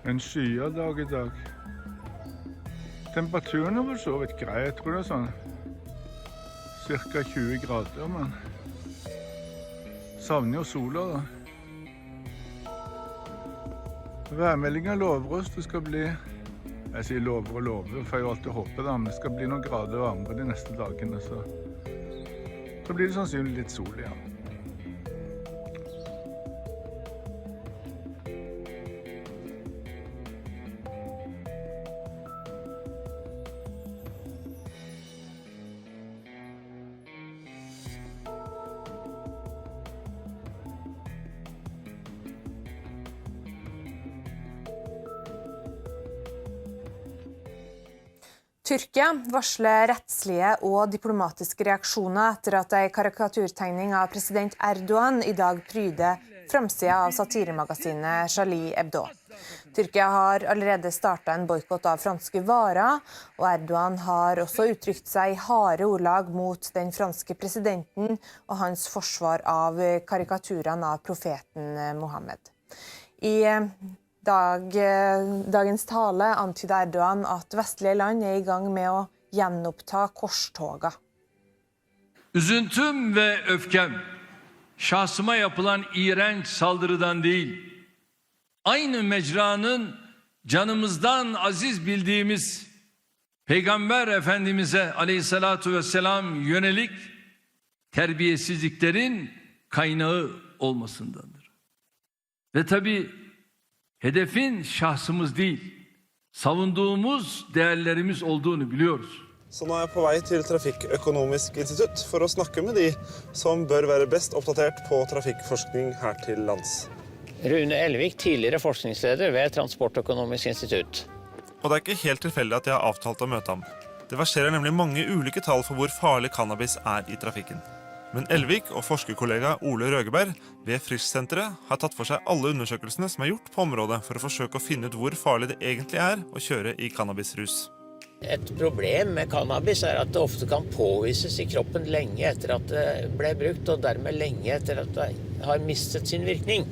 En skyet dag I dag. Temperaturen vel så vidt grei. Jeg tror det sånn cirka 20 grader, men savner jo sola da. Værmeldingen lover oss det skal bli, jeg sier lover og lover, for jeg har alltid håpet da, men det skal bli noen grader varmere de neste dagene, så blir det sannsynlig litt sol igjen. Tyrkia varsler rettslige og diplomatiske reaksjoner etter at en karikaturtegning av president Erdogan I dag pryder framsida av satiremagasinet Charlie Hebdo. Tyrkia har allerede startet en boikott av franske varer, og Erdogan har også uttrykt seg I harde ordlag mot den franske presidenten og hans forsvar av karikaturene av profeten Mohammed. I dagens tale antyder Erdogan at vestlige land I gang med å gjenoppta korstoga. Üzüntüm ve öfkem şahsıma yapılan iğrenç saldırıdan değil, aynı mecranın canımızdan aziz bildiğimiz Peygamber Efendimiz'e aleyhissalatu vesselam yönelik terbiyesizliklerin kaynağı olmasındandır. Ve tabii hedefin şahsımız değil, savunduğumuz değerlerimiz olduğunu biliyoruz. Så nå jeg på vei til Trafikkøkonomisk institutt for å snakke med de som bør være best oppdatert på trafikkforskning her til lands. Rune Elvik, tidligere forskningsleder ved Transportøkonomisk institutt. Og det ikke helt tilfeldig at jeg har avtalt å møte ham. Det verserer nemlig mange ulike tall for hvor farlig cannabis I trafikken. Men Elvik og forskerkollega Ole Røgeberg ved Frisch-senteret har tatt for seg alle undersøkelsene som gjort på området for å forsøke å finne ut hvor farlig det egentlig å kjøre I cannabisrus. Et problem med cannabis at det ofte kan påvises I kroppen lenge etter at det ble brukt, og dermed lenge etter at det har mistet sin virkning.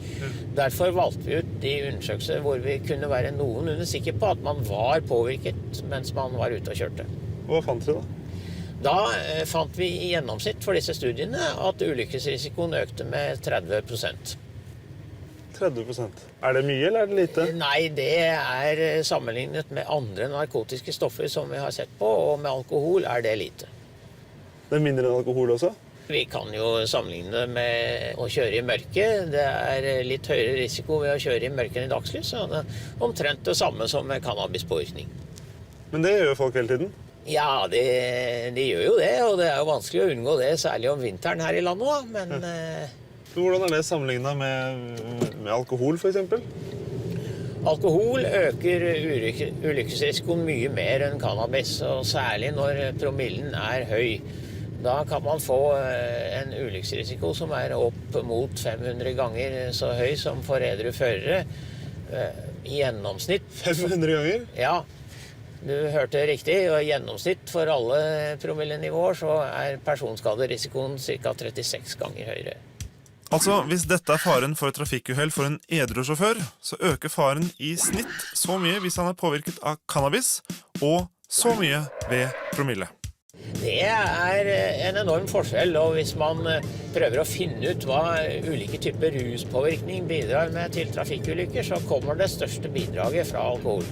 Derfor valgte vi ut de undersøkelser hvor vi kunne være noenlunde sikre på at man var påvirket mens man var ute og kjørte. Hva fant dere da? Da fant vi I gjennomsnitt for disse studiene at ulykkesrisikoen økte med 30%. 30%. Det mye eller det lite? Nei, det sammenlignet med andre narkotiske stoffer som vi har sett på, og med alkohol det lite. Det mindre enn alkohol også? Vi kan jo sammenligne det med å kjøre I mørket. Det litt høyere risiko ved å kjøre I mørket enn I dagslys, så det omtrent det samme som med cannabispåvirkning. Men det gjør folk hele tiden? Ja, de gjør jo det, og det jo vanskelig å unngå det, særlig om vinteren her I landet, men... Hvordan det sammenlignet med alkohol, for eksempel? Alkohol øker ulykkesrisikoen mye mer enn cannabis, og særlig når promillen høy. Da kan man få en ulykkesrisiko som opp mot 500 ganger så høy som for edru førere I gjennomsnitt. 500 ganger? Ja, du hørte riktig, og I gjennomsnitt for alle promillenivåer så personskaderisikoen ca. 36 ganger høyere. Altså, hvis dette faren for trafikkuhell for en edru sjåfør, så øker faren I snitt så mye hvis han påvirket av cannabis, og så mye ved promille. Det en enorm forskjell, og hvis man prøver å finne ut hva ulike typer ruspåvirkning bidrar med til trafikkulykker, så kommer det største bidraget fra alkohol.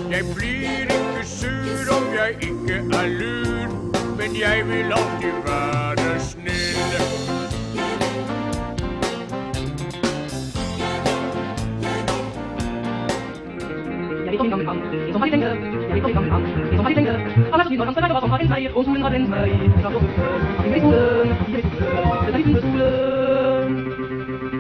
Jeg blir ikke sur om jeg ikke lur, men jeg vil alltid være snill. Jeg vil komme I gang med kant, en som har litt lengre. Jeg vil komme I gang med kant, en som har litt lengre. Alle skyld når han spiller hva som har en seier, og solen har brent meg. Jeg skal blåse, han ligger I solen, han ligger I solen, det litt under solen.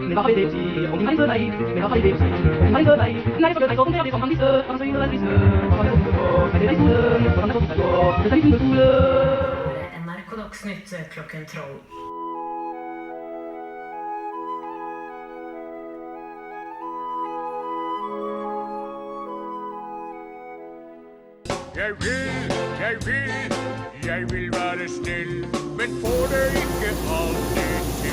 Men hva har det å si, om din ikke deg? Men hva har det å si, om din ikke deg? Nei, så gjør deg så den det som han viser, han søgner triste. Hva har det å på, det I solen, hvordan det så gå, det litt under solen. NRK Dagsnytt klokken 12. Jeg vil være snill, men får det ikke alltid til.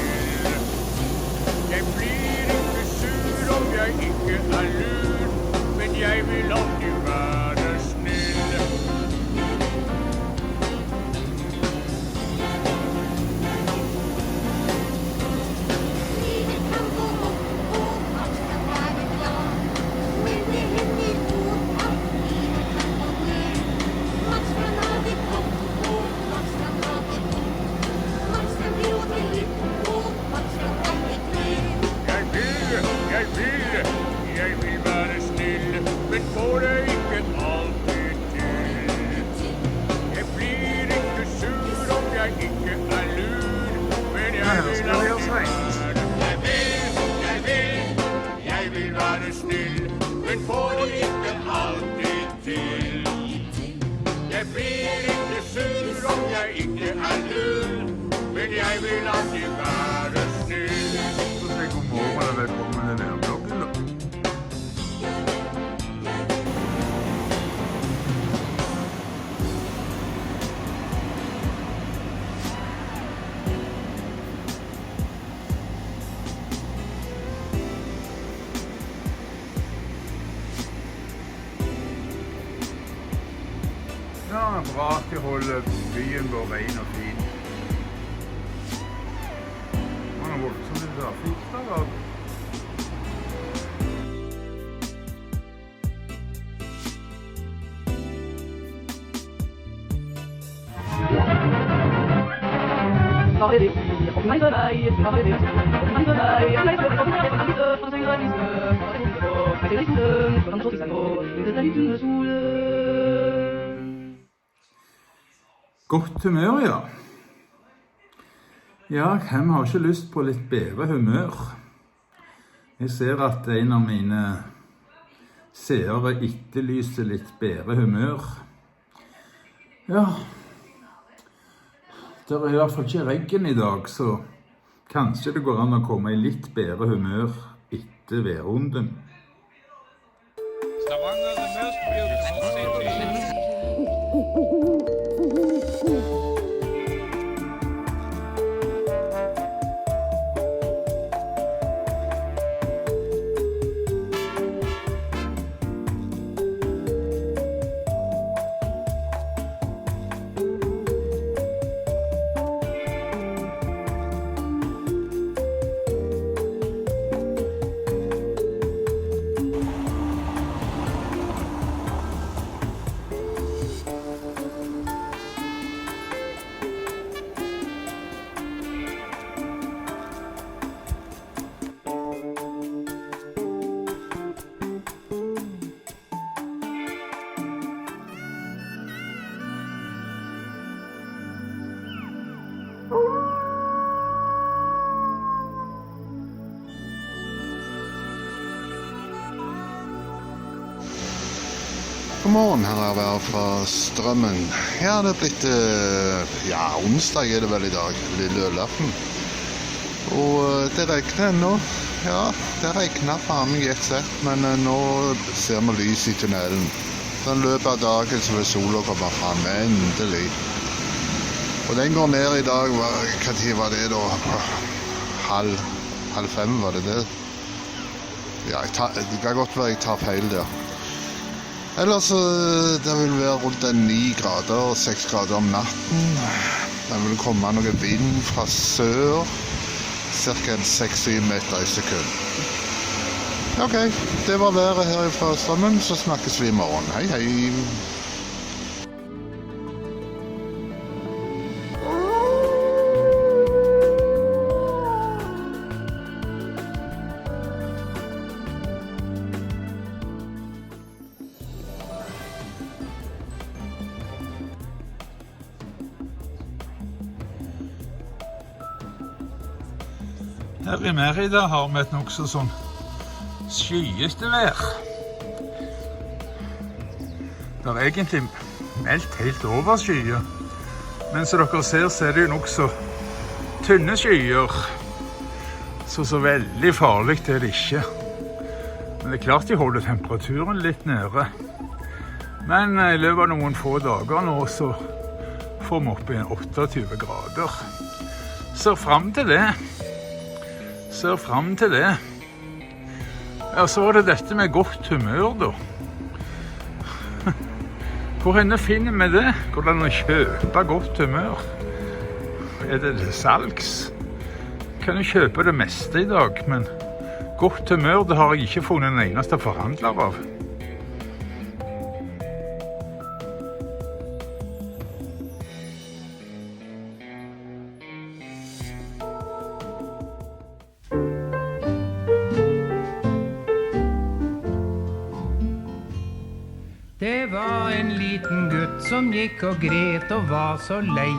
alltid være snill. Så sier jeg god morgen og velkommen til Værbloggen da. Ja, bra at de holder byen vår ren og fin. Man har voldsomt litt trafikk da. Godt humør, ja. Ja, hvem har ikke lyst på litt bedre humør? Jeg ser at en av mine seere etterlyser litt bedre humør. Ja, det er i hvert fall ikke regn i dag, så kanskje det går an å komme i litt bedre humør etter værrunden. Stavanger, the most beautiful city. God morgen, her er vær fra Strømmen. Ja, det er blitt, onsdag er det vel i dag, lille julaften. Og det regner ennå. Ja, det regner faen meg et sett, men nå ser vi lys i tunnelen. Så i løpet av dagen så vil sola komme frem, endelig. Og den går ned i dag, hva tid var det da? Halv fem var det det? Ja, det kan godt være jeg tar feil der. Ellers det vil være rundt 9 grader og 6 grader om natten. Det vil komme noe vind fra sør, cirka 6-7 meter i sekund. Ok, det var været her fra Strømmen, så snakkes vi i morgen. Hei, hei! Her i Mærida har vi et nokså sånn skyete vær. Det er egentlig meldt helt over skyer, men som dere ser så er det jo nokså tynne skyer. Så veldig farlig er det ikke. Men det er klart de holder temperaturen litt nede. Men i løpet av noen få dager nå så får vi opp i 28 grader. Ser frem til det. Ja, så var det dette med godt humør da. Hvor henne finner vi det? Hvordan å kjøpe godt humør? Er det salgs? Kan du kjøpe det meste i dag, men godt humør det har jeg ikke funnet en eneste forhandler av. Det var en liten gutt som gikk og gret og var så lei.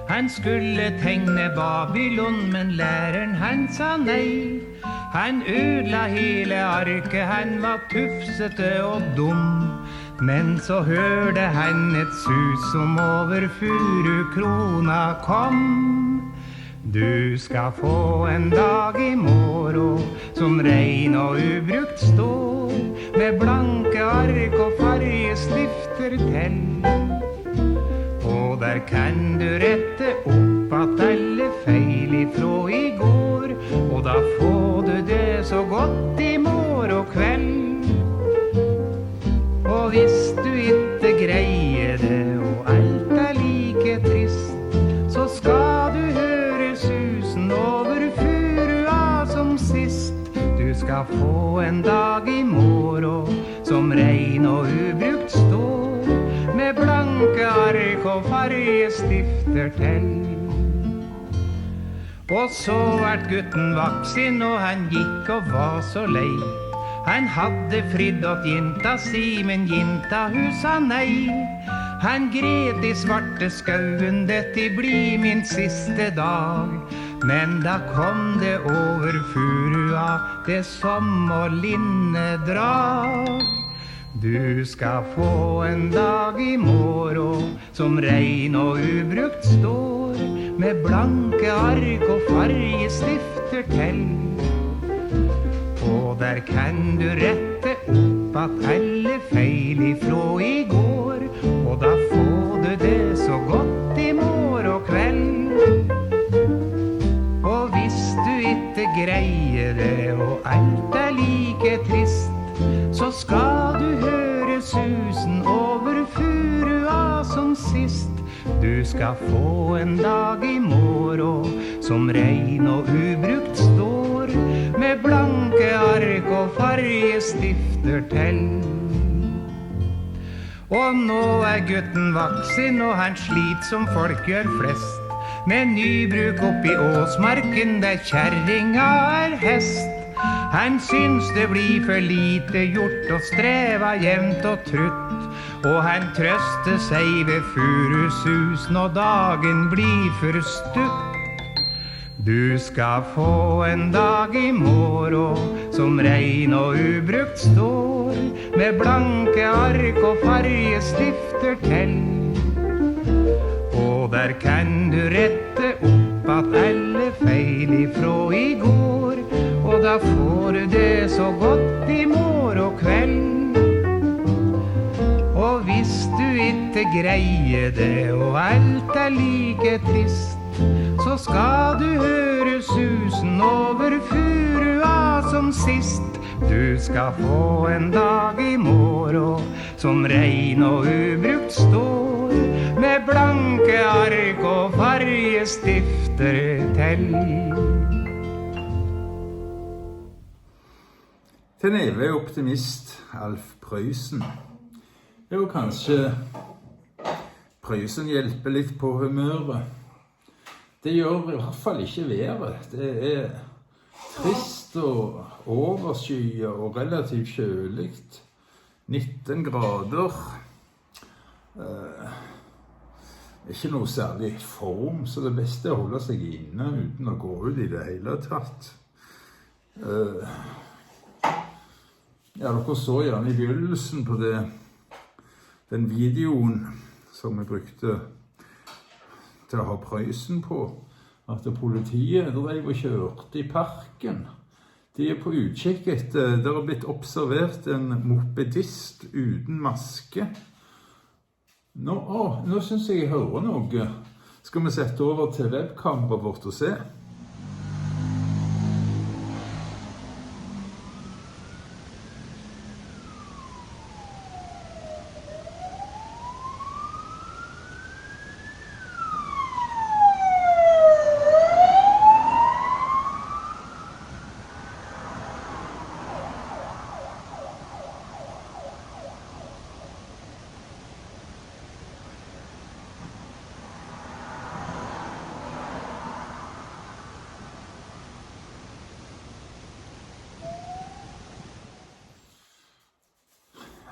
Han skulle tegne Babylon, men læreren han sa nei. Han ødela hele arket, han var tufsete og dum. Men så hørte han et sus som over furukrona kom. Du skal få en dag i morgen som rein og ubrukt står, med blanke ark og fargestifter til. Og der kan du rette opp at alle feil ifra i går, og da får du det så godt i morgen kveld. Og hvis du ikke greier det, og alt like trist, så skal du høre susen over furua som sist. Du skal få en dag i morgen som rein og ubrukt står, med blanke ark og fargestifter til. Og så vært gutten vaksin, og han gikk og var så lei. Han hadde fridd åt jinta si, men jinta hun sa nei. Han gret i svarte skauen, dette blir min siste dag. Men da kom det over furua, det som å linnedrag. Du skal få en dag i morgen som rein og ubrukt står, med blanke ark og fargestifter til. Og der kan du rette opp at alle feil ifra i går, og da får du det så godt i morgen kveld. Og hvis du ikke greier det, og alt like trist, så skal du høre susen over furua som sist. Du skal få en dag i morgen som rein og ubrukt står, med blanke ark og fargestifter til. Og nå gutten vaksin, og han slit som folk gjør flest, med nybruk oppi åsmarken der kjerringa hest. Han syns det blir for lite gjort og streva jevnt og trutt, og han trøster seg ved furusus når dagen blir for stutt. Du skal få en dag i morgen som rein og ubrukt står, med blanke ark og fargestifter til. Og der kan du rette opp at alle feil ifra i går, og da får du det så godt i morgen kveld. Og hvis du ikke greier det, og alt like trist, så skal du høre susen over furua som sist. Du skal få en dag i morgen som rein og ubrukt står, med blanke ark og fargestifter til. Den evige optimist Alf Prøysen. Jo, kanskje Prøysen hjelper litt på humøret. Det gjør i hvert fall ikke været. Det er trist og overskyet og relativt kjøligt. 19 grader. Ikke noe særlig form, så det beste er å holde seg inne uten å gå ut i det hele tatt. Ja, dere så gjerne i begynnelsen på den videoen som jeg brukte til å ha Prøysen på, at politiet drev og kjørte i parken. De er på utkikk etter, det har blitt observert en mopedist uten maske. Nå synes jeg hører noe. Skal vi sette over til webkameraet vårt og se?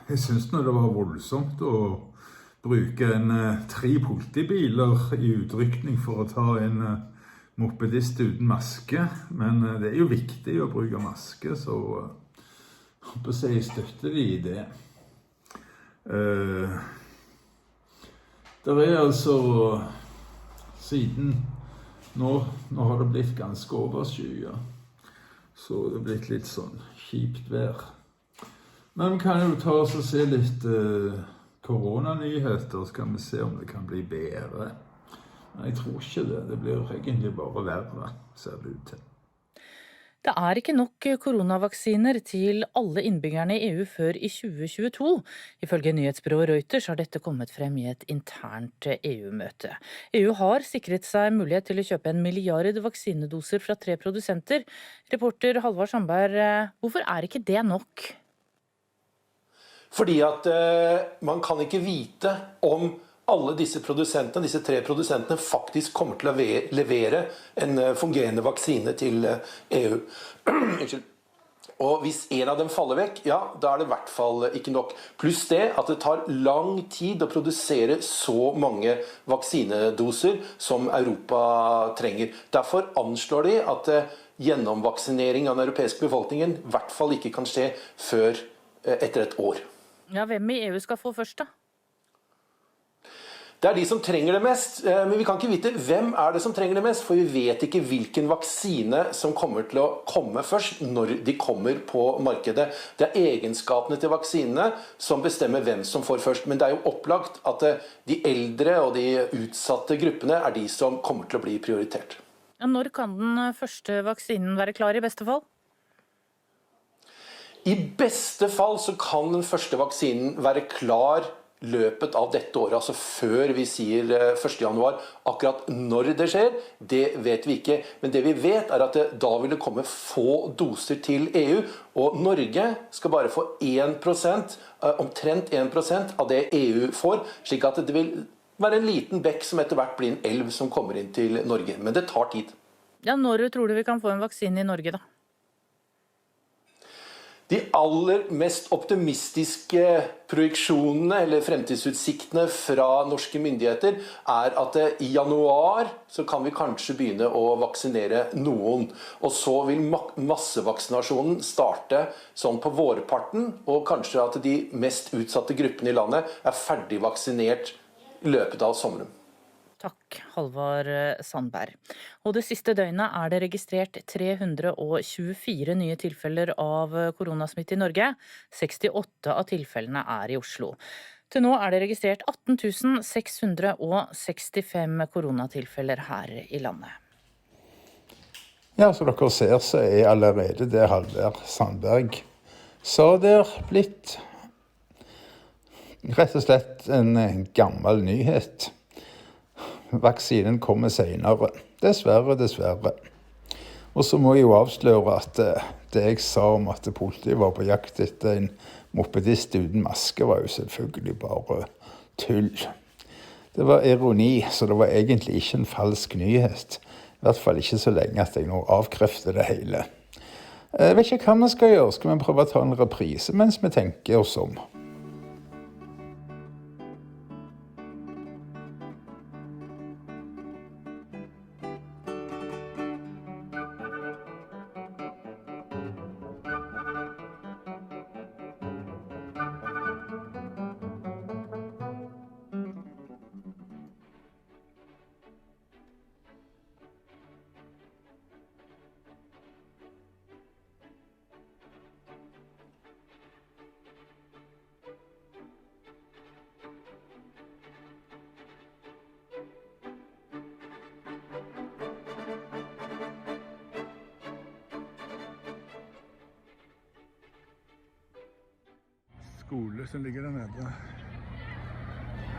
Jeg synes nå det var voldsomt å bruke 3 politibiler i utrykning for å ta en mopedist uten maske. Men det er jo viktig å bruke maske, så jeg håper jeg støtter de i det. Det er altså siden nå Nå har det blitt ganske overskyet, så det har blitt litt sånn kjipt vær. Men vi kan jo ta oss og se litt koronanyheter, så kan vi se om det kan bli bedre. Men jeg tror ikke det. Det blir egentlig bare verre, ser det ut til. Det er ikke nok koronavaksiner til alle innbyggerne i EU før i 2022. Ifølge nyhetsbyrået Reuters har dette kommet frem i et internt EU-møte. EU har sikret seg mulighet til å kjøpe 1 milliard vaksinedoser fra 3 produsenter. Reporter Halvard Sandberg, hvorfor er ikke det nok? Fordi at man kan ikke vite om alle disse produsentene, disse 3 produsentene, faktisk kommer til å levere en fungerende vaksine til EU. Og hvis en av dem faller vekk, ja, da er det i hvert fall ikke nok. Pluss det at det tar lang tid å produsere så mange vaksinedoser som Europa trenger. Derfor anslår de at gjennomvaksinering av den europeiske befolkningen i hvert fall ikke kan skje før etter et år. Ja, hvem i EU skal få først da? Det er de som trenger det mest, men vi kan ikke vite hvem er det som trenger det mest, for vi vet ikke hvilken vaksine som kommer til å komme først når de kommer på markedet. Det er egenskapene til vaksinene som bestemmer hvem som får først, men det er jo opplagt at de eldre og de utsatte gruppene er de som kommer til å bli prioritert. Ja, når kan den første vaksinen være klar i beste fall? I beste fall så kan den første vaksinen være klar løpet av dette året, altså før vi sier 1. januar. Akkurat når det skjer, det vet vi ikke. Men det vi vet er at da vil det komme få doser til EU, og Norge skal bare få 1%, omtrent 1% av det EU får, slik at det vil være en liten bekk som etter hvert blir en elv som kommer inn til Norge. Men det tar tid. Ja, når tror du vi kan få en vaksine i Norge da? De aller mest optimistiske projeksjonene eller fremtidsutsiktene fra norske myndigheter er at i januar så kan vi kanskje begynne å vaksinere noen. Og så vil massevaksinasjonen starte sånn på vårparten, og kanskje at de mest utsatte gruppene i landet er ferdig vaksinert i løpet av sommeren. Takk, Halvard Sandberg. Og det siste døgnet er det registrert 324 nye tilfeller av koronasmitte i Norge. 68 av tilfellene er i Oslo. Til nå er det registrert 18 665 koronatilfeller her i landet. Ja, så dere ser, så er allerede det Halvard Sandberg. Så det er blitt rett og slett en gammel nyhet. Vaksinen kommer senere. Dessverre, dessverre. Og så må jeg jo avsløre at det jeg sa om at politiet var på jakt etter en mopedist uten maske, var jo selvfølgelig bare tull. Det var ironi, så det var egentlig ikke en falsk nyhet. I hvert fall ikke så lenge at jeg nå avkrefter det hele. Jeg vet ikke hva vi skal gjøre. Skal vi prøve å ta en reprise mens vi tenker oss om? Skole som ligger der nede.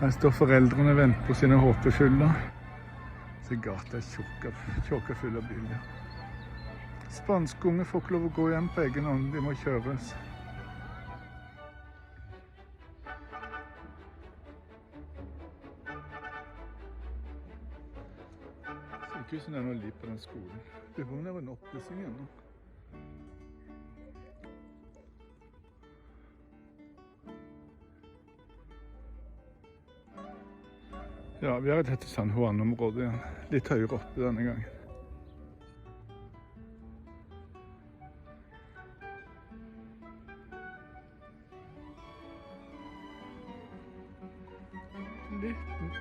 Her står foreldrene og venter på sine håpefulle. Så gata er tjokka full av biler. Spanske unge får ikke lov å gå hjem på egen hånd, de må kjøres. Sykehusen er nå liv på den skolen. Det var en oppussing ennå. Ja, vi er i dette San Juan-området igjen. Litt høyere oppe denne gangen.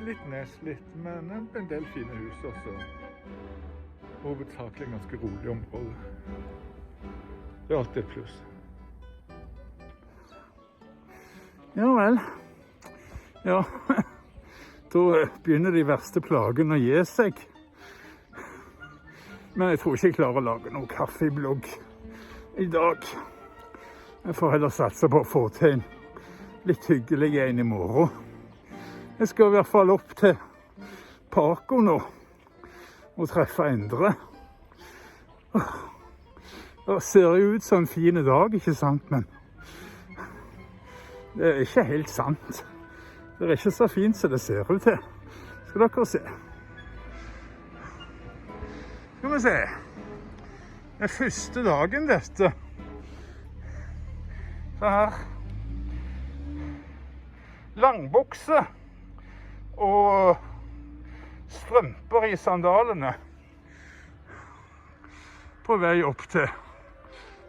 Litt nedslitt, men en del fine hus også. hovedsakelig ganske rolig område. Det er alltid et pluss. Ja vel. Ja, da begynner de verste plagene å gi seg. Men jeg tror ikke jeg klarer å lage noen kaffeblogg i dag. Jeg får heller satse på å få til en litt hyggelig en i morgen. Jeg skal i hvert fall opp til Paco nå og treffe Endre. Det ser jo ut som en fin dag, ikke sant? Men det er ikke helt sant. Det er ikke så fint som det ser ut til. Skal dere se. Skal vi se. Det er første dagen dette. Så her. Langbukse og strømper i sandalene. På vei opp til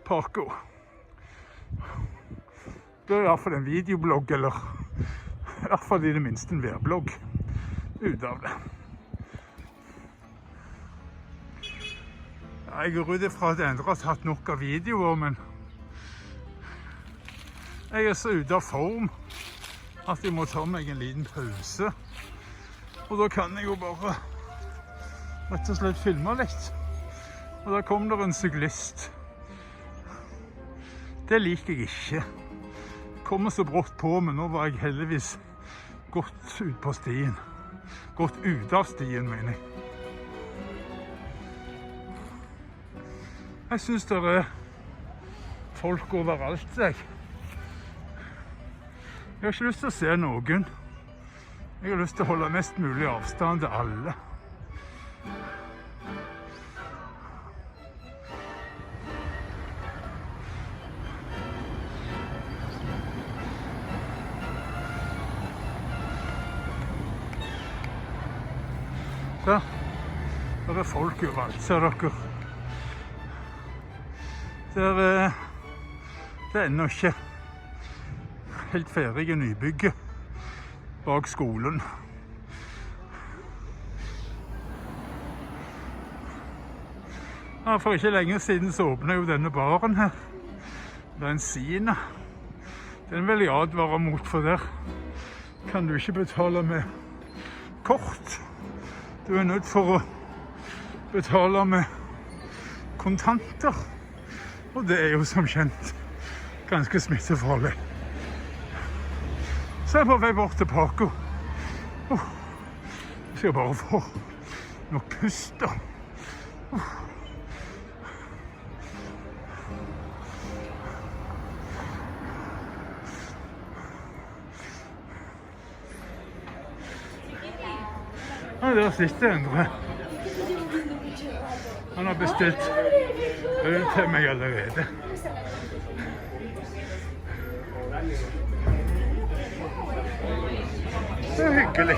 Paco. Det er i hvert fall en videoblogg, eller i hvert fall i det minste en værblogg ut av det. Jeg går ut ifra at Endre har tatt nok av videoer, men jeg er så ute av form at jeg må ta meg en liten pause. Og da kan jeg jo bare rett og slett filme litt. Og da kom det en syklist. Det liker jeg ikke. Kommer så brått på, men nå var jeg heldigvis godt ut på stien. Godt ut av stien, mener jeg. Jeg synes det er folk overalt, jeg. Jeg har ikke lyst til å se noen. Jeg har lyst til å holde mest mulig avstand til alle. Der er folk overalt, ser dere. Det er ennå ikke helt ferdige nybygget bak skolen. Ja, for ikke lenge siden så åpnet jo denne baren her. Benzina. Den vil jeg advare mot, for der kan du ikke betale med kort. Du er nødt for å betale med kontanter. Og det er jo som kjent ganske smittefarlig. Så er jeg på vei bort til Paco. Jeg skal bare få noe pust da. Ja, der sitter Endre. Han har bestilt øl til meg allerede. Det er hyggelig.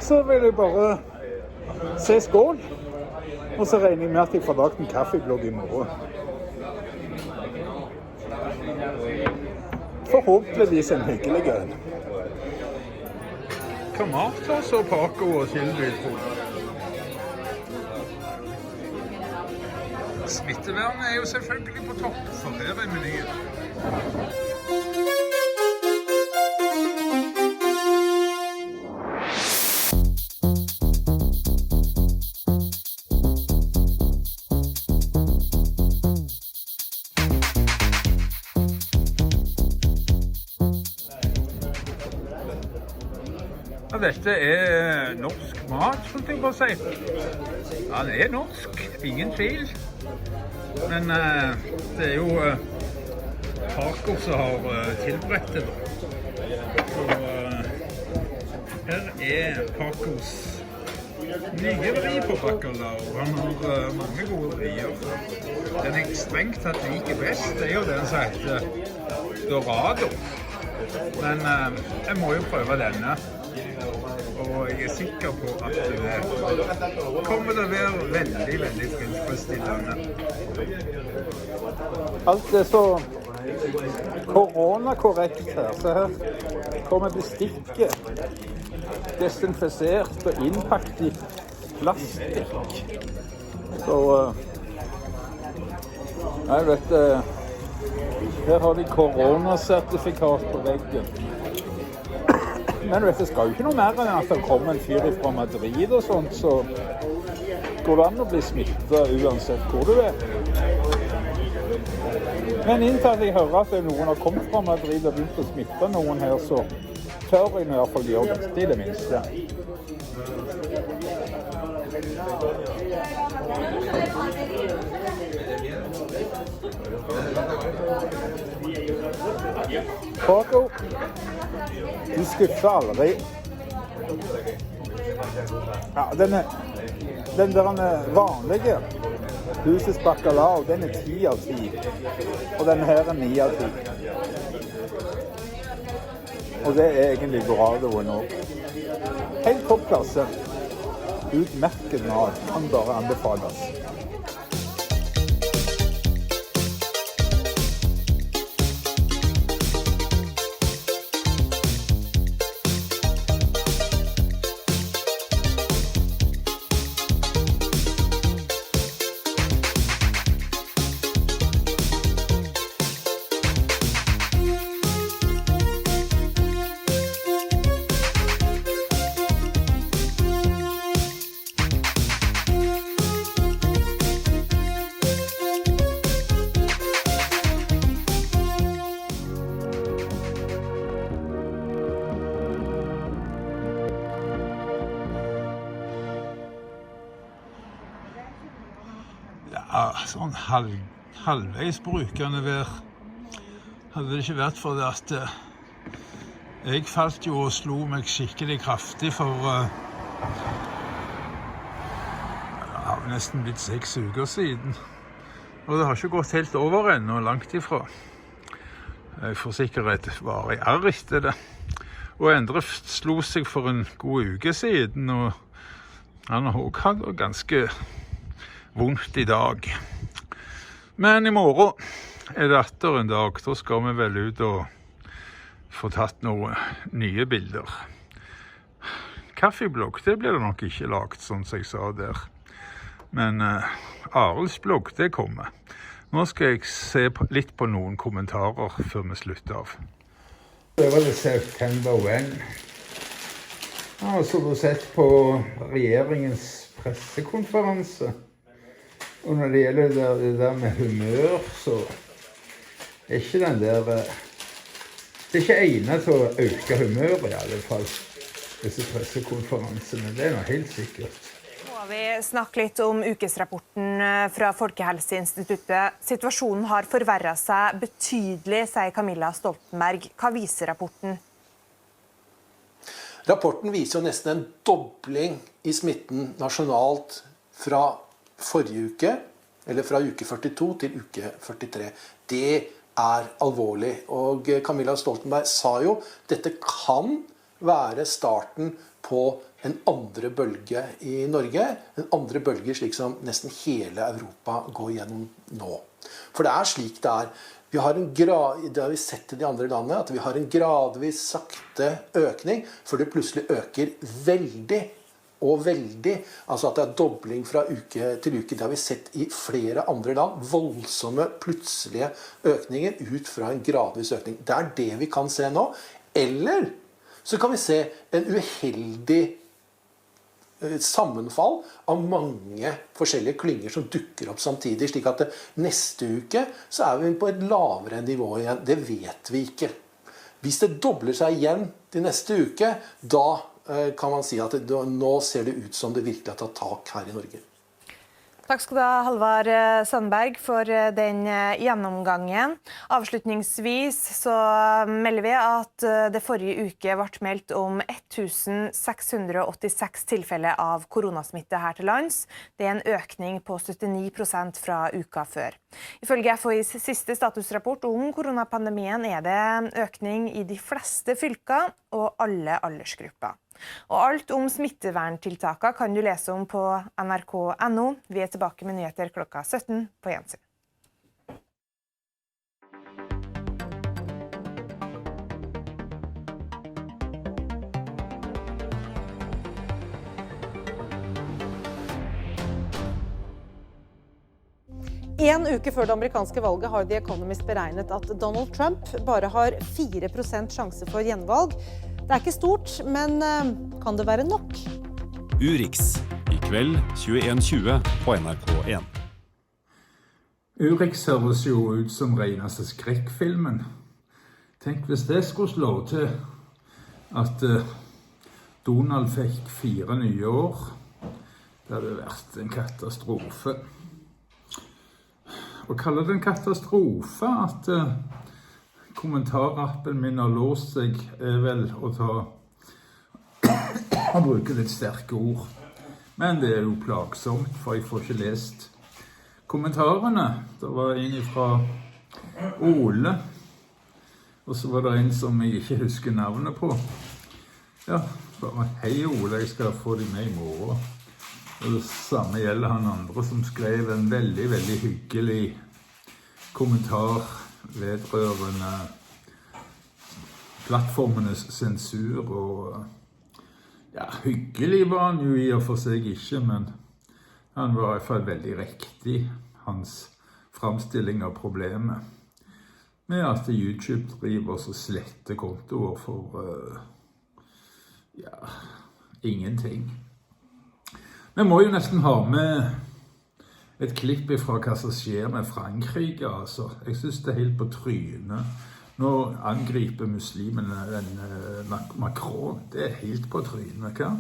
Så vil jeg bare se skål, og så regner jeg med at jeg får lagt en kaffeblogg i morgen. Forhåpentligvis en hyggelig en. Tomater og Paco og chilibit. Smittevernet er jo selvfølgelig på topp, for her er menyen. Dette er norsk mat, skulle jeg bare si. Ja, det er norsk, ingen tvil. Men det er jo Paco som har tilberedt det. Så her er Pacos Nye vri på bacalao. Han har mange gode vrier. Den jeg strengt tatt liker best, det jo den som heter Dorado. Men jeg må jo prøve denne. Og jeg sikker på at det kommer til å være veldig, veldig tilfredsstillende. Alt så koronakorrekt her. Så her kommer bestikket desinfisert og innpakket i plastikk. Så jeg vet her har de koronasertifikat på veggen. Men vet, det skal jo ikke noe mer enn at det kommer en fyr fra Madrid og sånt, så går det an å bli smittet uansett hvor du Men inntil jeg hører at noen har kommet fra Madrid og begynt å smitte noen her, så tør jeg i hvert fall gjøre dette i det minste. Paco, du skuffer aldri. Ja, den der vanlige husets bacalao, den 10 av 10. Og den her 9 av 10. Og det egentlig Doradoen også. Helt toppklasse. Utmerket mat kan bare anbefales. Ja, sånn halvveis brukende vær. Hadde det ikke vært for det at jeg falt jo og slo meg skikkelig kraftig for det har nesten blitt 6 uker siden. Og det har ikke gått helt over ennå, langt ifra. Jeg får sikkert et varig arr etter det. Og Endre slo seg for en god uke siden, og han har også hatt det ganske vondt i dag. Men i morgen det atter en dag. Da skal vi vel ut og få tatt noen nye bilder. Kaffeblogg, det blir det nok ikke lagt, sånn som jeg sa der. Men Arilds blogg, det kommer. Nå skal jeg se litt på noen kommentarer før vi slutter av. Det var det September 1. Ja, så har du sett på regjeringens pressekonferanse. Og når det gjelder det der med humør, så ikke den der det ikke egnet til å øke humøret i alle fall, disse pressekonferansene. Det noe helt sikkert. Nå har vi snakket litt om ukesrapporten fra Folkehelseinstituttet. Situasjonen har forverret seg betydelig, sier Camilla Stoltenberg. Hva viser rapporten? Rapporten viser jo nesten en dobling i smitten nasjonalt fra forrige uke, eller fra uke 42 til uke 43. Det er alvorlig. Og Camilla Stoltenberg sa jo dette kan være starten på en andre bølge i Norge. En andre bølge slik som nesten hele Europa går gjennom nå. For det er slik det er. Det har vi sett i de andre landene, at vi har en gradvis sakte økning, før det plutselig øker veldig. Og veldig, altså at det er dobling fra uke til uke. Det har vi sett i flere andre land. Voldsomme, plutselige økninger ut fra en gradvis økning. Det er det vi kan se nå. Eller så kan vi se en uheldig sammenfall av mange forskjellige klynger som dukker opp samtidig. Slik at neste uke så er vi på et lavere nivå igjen. Det vet vi ikke. Hvis det dobler seg igjen til neste uke, da kan man si at nå ser det ut som det virkelig har tatt tak her i Norge. Takk skal du ha, Halvard Sandberg, for den gjennomgangen. Avslutningsvis så melder vi at det forrige uke ble meldt om 1686 tilfeller av koronasmitte her til lands. Det er en økning på 79% fra uka før. Ifølge FHIs siste statusrapport om koronapandemien er det en økning i de fleste fylker og alle aldersgrupper. Og alt om smitteverntiltakene kan du lese om på nrk.no. Vi er tilbake med nyheter klokka 17 på gjensyn. En uke før det amerikanske valget har The Economist beregnet at Donald Trump bare har 4% sjanse for gjenvalg. Det er ikke stort, men kan det være nok? Urix, i kveld 21:20 på NRK1. Urix høres jo ut som reneste skrekkfilmen. Tenk hvis det skulle slå til at Donald fikk 4 nye år. Det hadde vært en katastrofe. Å kalle det en katastrofe at kommentarrappen min har låst seg, er vel å bruke litt sterke ord. Men det er jo plagsomt, for jeg får ikke lest kommentarene. Det var en fra Ole, og så var det en som jeg ikke husker navnet på. Ja, bare hei Ole, jeg skal få deg med i morgen. Og det samme gjelder han andre som skrev en veldig, veldig hyggelig kommentar vedrørende plattformenes sensur, og ja, hyggelig var han jo i og for seg ikke, men han var i hvert fall veldig riktig, hans framstilling av problemet, med at YouTube driver så slette kontoer for ingenting. Vi må jo nesten ha med et klipp fra hva som skjer med Frankrike, altså. Jeg synes det er helt på trynet. Nå angriper muslimene Macron. Det er helt på trynet, hva?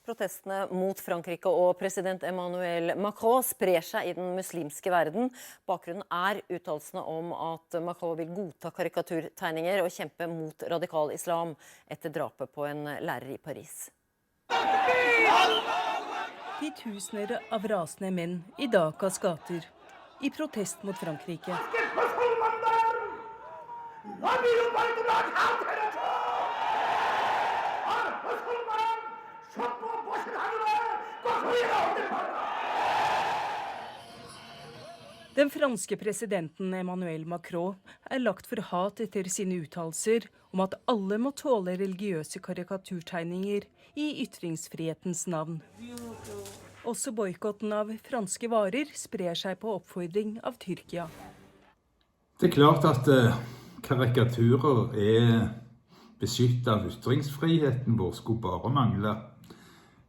Protestene mot Frankrike og president Emmanuel Macron sprer seg i den muslimske verden. Bakgrunnen er uttalelsene om at Macron vil godta karikaturtegninger og kjempe mot radikal islam etter drapet på en lærer i Paris. Titusener av rasende menn i Dakas gater, i protest mot Frankrike. Den franske presidenten Emmanuel Macron er lagt for hat etter sine uttalelser om at alle må tåle religiøse karikaturtegninger i ytringsfrihetens navn. Også boikotten av franske varer sprer seg på oppfordring av Tyrkia. Det er klart at karikaturer er beskyttet av ytringsfriheten vår, skulle bare mangle.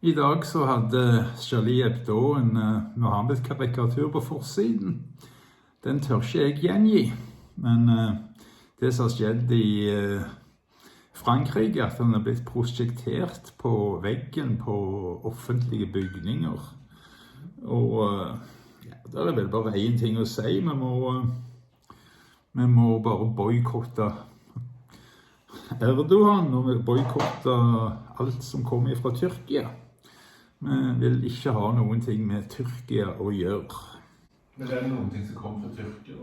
I dag så hadde Charlie Hebdo en Mohammed-karikatur på forsiden. Den tør ikke jeg gjengi, men det som har skjedd i Frankrike, at den har blitt prosjektert på veggen på offentlige bygninger. Og det er vel bare en ting å si, vi må bare boykotte Erdogan, og vi boykotte alt som kommer fra Tyrkia. Vi vil ikke ha noen ting med Tyrkia å gjøre. Men er det noen ting som kommer fra Tyrkia?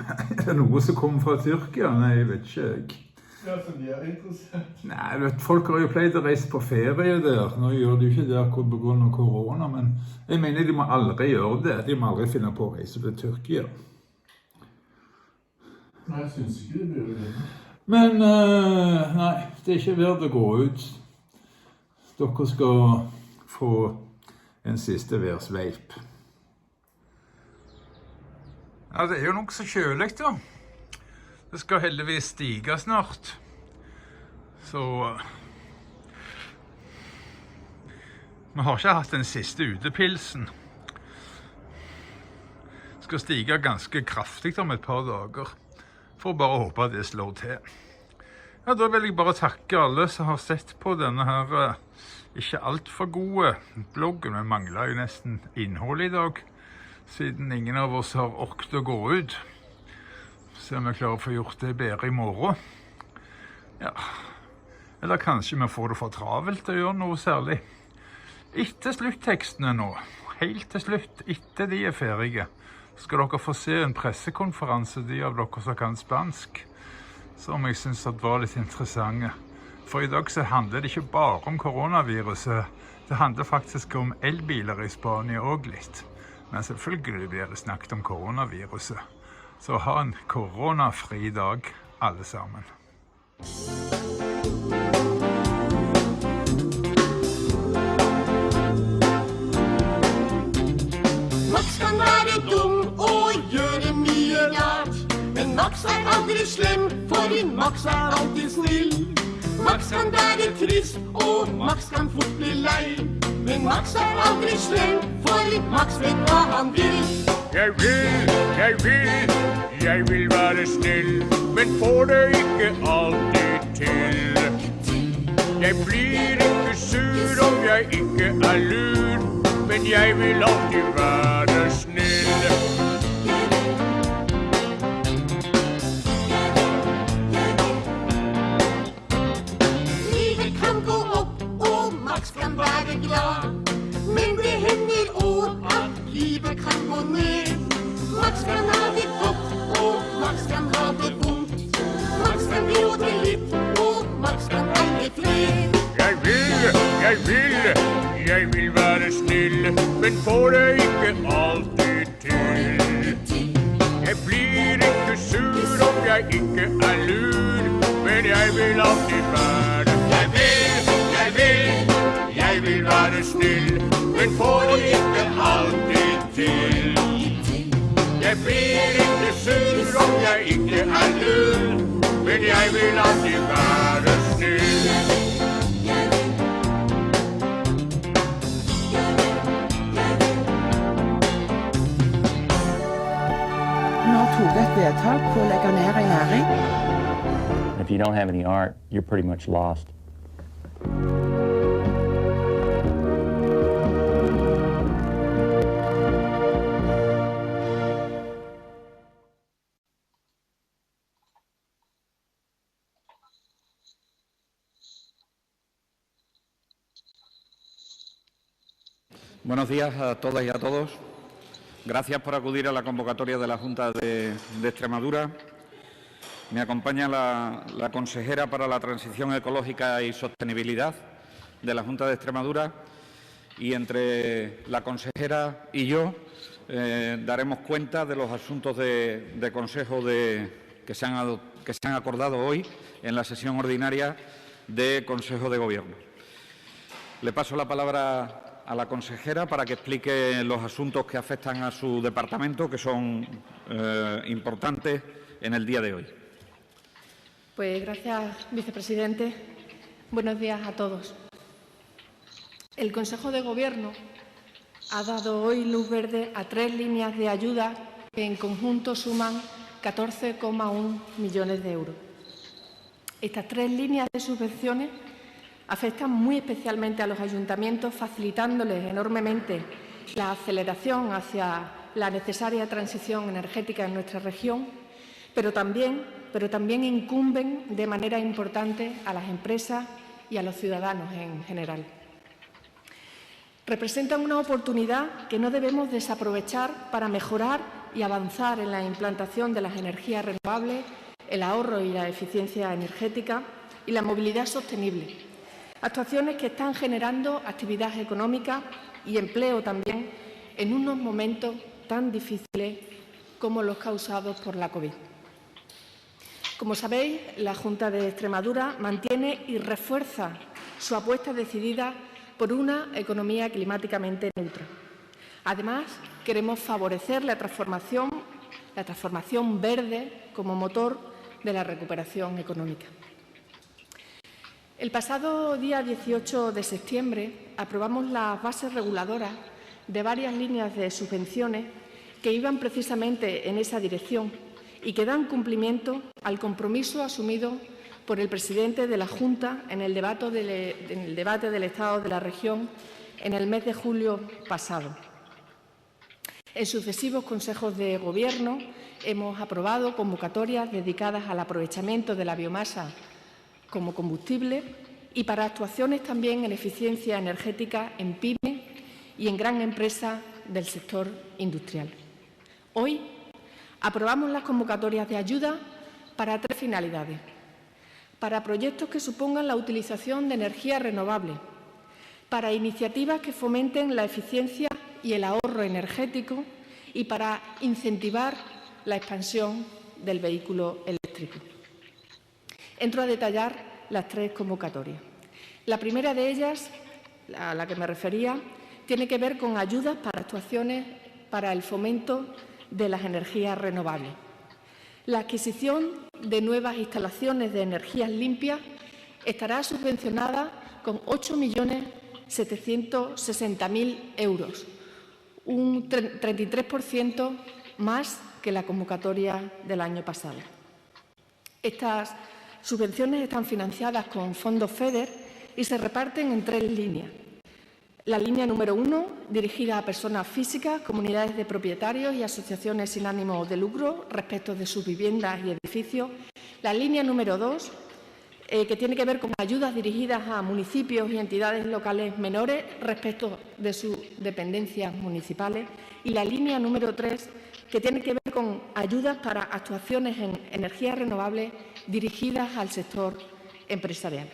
Er det noe som kommer fra Tyrkia? Nei, jeg vet ikke jeg. Ja, så de er interessert. Nei, folk har jo pleid å reise på ferie der. Nå gjør de jo ikke det akkurat på grunn av korona, men jeg mener de må aldri gjøre det. De må aldri finne på å reise til Tyrkia. Nei, jeg synes ikke det burde det. Men nei, det er ikke verdt å gå ut. Dere skal få en siste værsveip. Ja, det er jo nok så kjølig da. Det skal heldigvis stige snart. Så vi har ikke hatt den siste utepilsen. Det skal stige ganske kraftig om et par dager. For bare håpe at det slår til. Ja, da vil jeg bare takke alle som har sett på denne her ikke alt for gode bloggen. Vi mangler jo nesten innhold i dag. siden ingen av oss har orket å gå ut. Se om vi klarer å få gjort det bedre i morgen. Ja, eller kanskje vi får det for travelt til å gjøre noe særlig. Etter sluttekstene nå, helt til slutt, etter de er ferdige, skal dere få se en pressekonferanse, de av dere som kan spansk, som jeg synes var litt interessante. For i dag så handler det ikke bare om koronaviruset, det handler faktisk om elbiler i Spania også litt. Men selvfølgelig blir det snakket om koronaviruset. Så ha en koronafri dag, alle sammen. Max kan være dum og gjøre mye rart, men Max er aldri slem, for Max er alltid snill. Max kan være trist, og Max kan fort bli lei, men Max er aldri slem, for Max vet hva han vil. Jeg vil være snill, men får det ikke alltid til. Jeg blir ikke sur om jeg ikke er lur, men jeg vil alltid være snill. Livet kan gå opp, og Max kan være glad, men det hender også at livet kan gå ned. Max kan ha det godt, og Max kan ha det vondt. Max kan gråte litt, og Max kan eie fred. Jeg vil være snill, men får det ikke alltid til. Jeg blir ikke sur om jeg ikke er lur, men jeg vil alltid være. Jeg vil være snill, men får det ikke alltid til. Jeg blir ikke sur om jeg ikke er lur, men jeg vil alltid være snill. Vi har tatt et vedtak på å legge ned en næring. If you don't have any art, you're pretty much lost. Buenos días a todas y a todos. Gracias por acudir a la convocatoria de la Junta de Extremadura. Me acompaña la consejera para la Transición Ecológica y Sostenibilidad de la Junta de Extremadura y entre la consejera y yo daremos cuenta de los asuntos de consejo que se han acordado hoy en la sesión ordinaria de Consejo de Gobierno. Le paso la palabra a la consejera para que explique los asuntos que afectan a su departamento, que son importantes en el día de hoy. Pues gracias, vicepresidente. Buenos días a todos. El Consejo de Gobierno ha dado hoy luz verde a 3 líneas de ayuda que en conjunto suman 14,1 millones de euros. Estas 3 líneas de subvenciones afectan muy especialmente a los ayuntamientos, facilitándoles enormemente la aceleración hacia la necesaria transición energética en nuestra región, pero también incumben de manera importante a las empresas y a los ciudadanos en general. Representan una oportunidad que no debemos desaprovechar para mejorar y avanzar en la implantación de las energías renovables, el ahorro y la eficiencia energética y la movilidad sostenible. Actuaciones que están generando actividad económica y empleo también en unos momentos tan difíciles como los causados por la COVID. Como sabéis, la Junta de Extremadura mantiene y refuerza su apuesta decidida por una economía climáticamente neutra. Además, queremos favorecer la transformación verde como motor de la recuperación económica. El pasado día 18 de septiembre aprobamos las bases reguladoras de varias líneas de subvenciones que iban precisamente en esa dirección y que dan cumplimiento al compromiso asumido por el presidente de la Junta en el debate del Estado de la región en el mes de julio pasado. En sucesivos consejos de Gobierno hemos aprobado convocatorias dedicadas al aprovechamiento de la biomasa como combustible y para actuaciones también en eficiencia energética en pymes y en gran empresa del sector industrial. Hoy aprobamos las convocatorias de ayuda para 3 finalidades. Para proyectos que supongan la utilización de energía renovable, para iniciativas que fomenten la eficiencia y el ahorro energético y para incentivar la expansión del vehículo eléctrico. Entro a detallar las 3 convocatorias. La primera de ellas, a la que me refería, tiene que ver con ayudas para actuaciones para el fomento de las energías renovables. La adquisición de nuevas instalaciones de energías limpias estará subvencionada con 8.760.000 euros, un 33% más que la convocatoria del año pasado. Estas subvenciones están financiadas con fondos FEDER y se reparten en 3 líneas. La línea número 1, dirigida a personas físicas, comunidades de propietarios y asociaciones sin ánimo de lucro respecto de sus viviendas y edificios. La línea número 2, que tiene que ver con ayudas dirigidas a municipios y entidades locales menores respecto de sus dependencias municipales. Y la línea número 3, que tiene que ver con ayudas para actuaciones en energías renovables dirigidas al sector empresarial.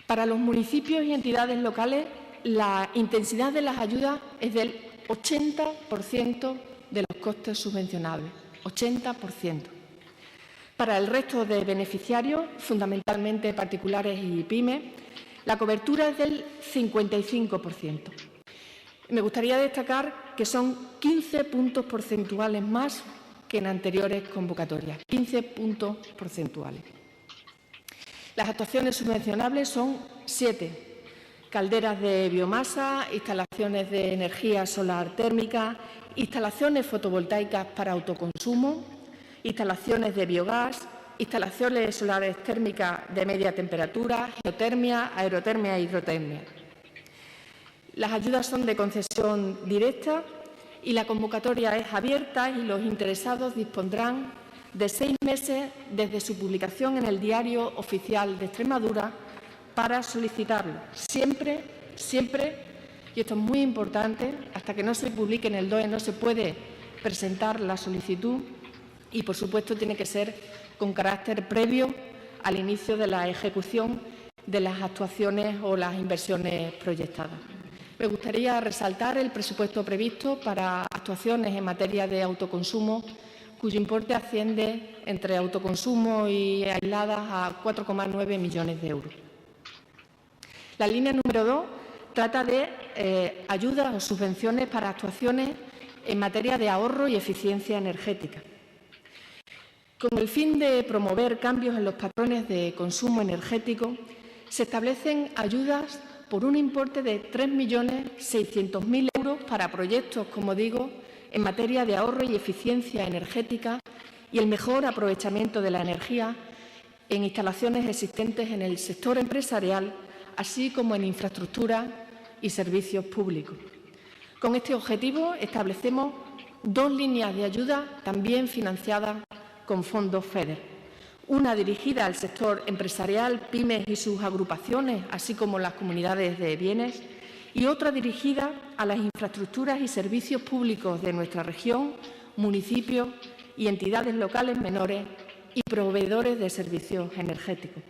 Para los municipios y entidades locales, la intensidad de las ayudas es del 80% de los costes subvencionables, 80%. Para el resto de beneficiarios, fundamentalmente particulares y pymes, la cobertura es del 55%. Me gustaría destacar que son 15 puntos porcentuales más que en anteriores convocatorias, 15 puntos porcentuales. Las actuaciones subvencionables son 7. Calderas de biomasa, instalaciones de energía solar térmica, instalaciones fotovoltaicas para autoconsumo, instalaciones de biogás, instalaciones solares térmicas de media temperatura, geotermia, aerotermia e hidrotermia. Las ayudas son de concesión directa y la convocatoria es abierta y los interesados dispondrán de 6 meses desde su publicación en el Diario Oficial de Extremadura para solicitarlo. Siempre, y esto es muy importante, hasta que no se publique en el DOE no se puede presentar la solicitud y, por supuesto, tiene que ser con carácter previo al inicio de la ejecución de las actuaciones o las inversiones proyectadas. Me gustaría resaltar el presupuesto previsto para actuaciones en materia de autoconsumo, cuyo importe asciende entre autoconsumo y aisladas a 4,9 millones de euros. La línea número 2 trata de ayudas o subvenciones para actuaciones en materia de ahorro y eficiencia energética. Con el fin de promover cambios en los patrones de consumo energético, se establecen ayudas por un importe de 3.600.000 euros para proyectos, como digo, en materia de ahorro y eficiencia energética y el mejor aprovechamiento de la energía en instalaciones existentes en el sector empresarial, así como en infraestructura y servicios públicos. Con este objetivo establecemos 2 líneas de ayuda también financiadas con fondos FEDER. Una dirigida al sector empresarial, pymes y sus agrupaciones, así como las comunidades de bienes, y otra dirigida a las infraestructuras y servicios públicos de nuestra región, municipios y entidades locales menores y proveedores de servicios energéticos.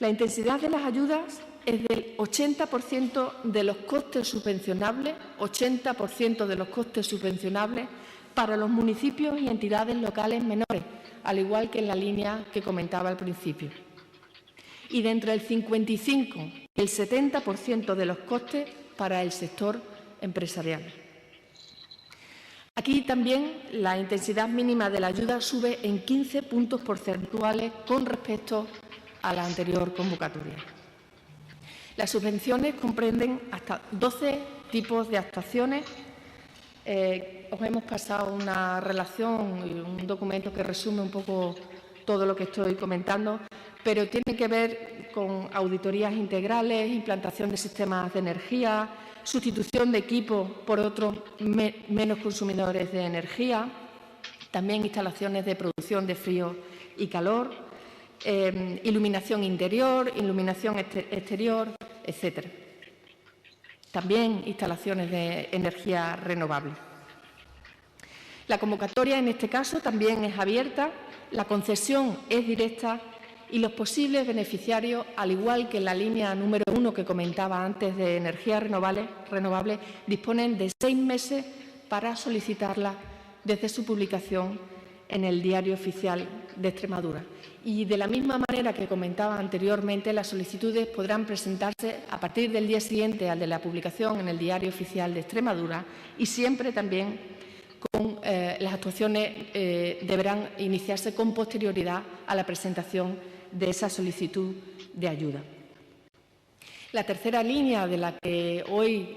La intensidad de las ayudas es del 80% de los costes subvencionables, 80% de los costes subvencionables para los municipios y entidades locales menores, al igual que en la línea que comentaba al principio. Y de entre el 55 y el 70% de los costes para el sector empresarial. Aquí también la intensidad mínima de la ayuda sube en 15 puntos porcentuales con respecto a la anterior convocatoria. Las subvenciones comprenden hasta 12 tipos de actuaciones. Os hemos pasado una relación y un documento que resume un poco todo lo que estoy comentando, pero tiene que ver con auditorías integrales, implantación de sistemas de energía, sustitución de equipos por otros menos consumidores de energía, también instalaciones de producción de frío y calor, iluminación interior, iluminación exterior, etc. También instalaciones de energía renovable. La convocatoria en este caso también es abierta, la concesión es directa y los posibles beneficiarios, al igual que en la línea número 1 que comentaba antes de energía renovable, disponen de 6 meses para solicitarla desde su publicación en el Diario Oficial de Extremadura. Y de la misma manera que comentaba anteriormente, las solicitudes podrán presentarse a partir del día siguiente al de la publicación en el Diario Oficial de Extremadura y siempre también las actuaciones deberán iniciarse con posterioridad a la presentación de esa solicitud de ayuda. La tercera línea de la que hoy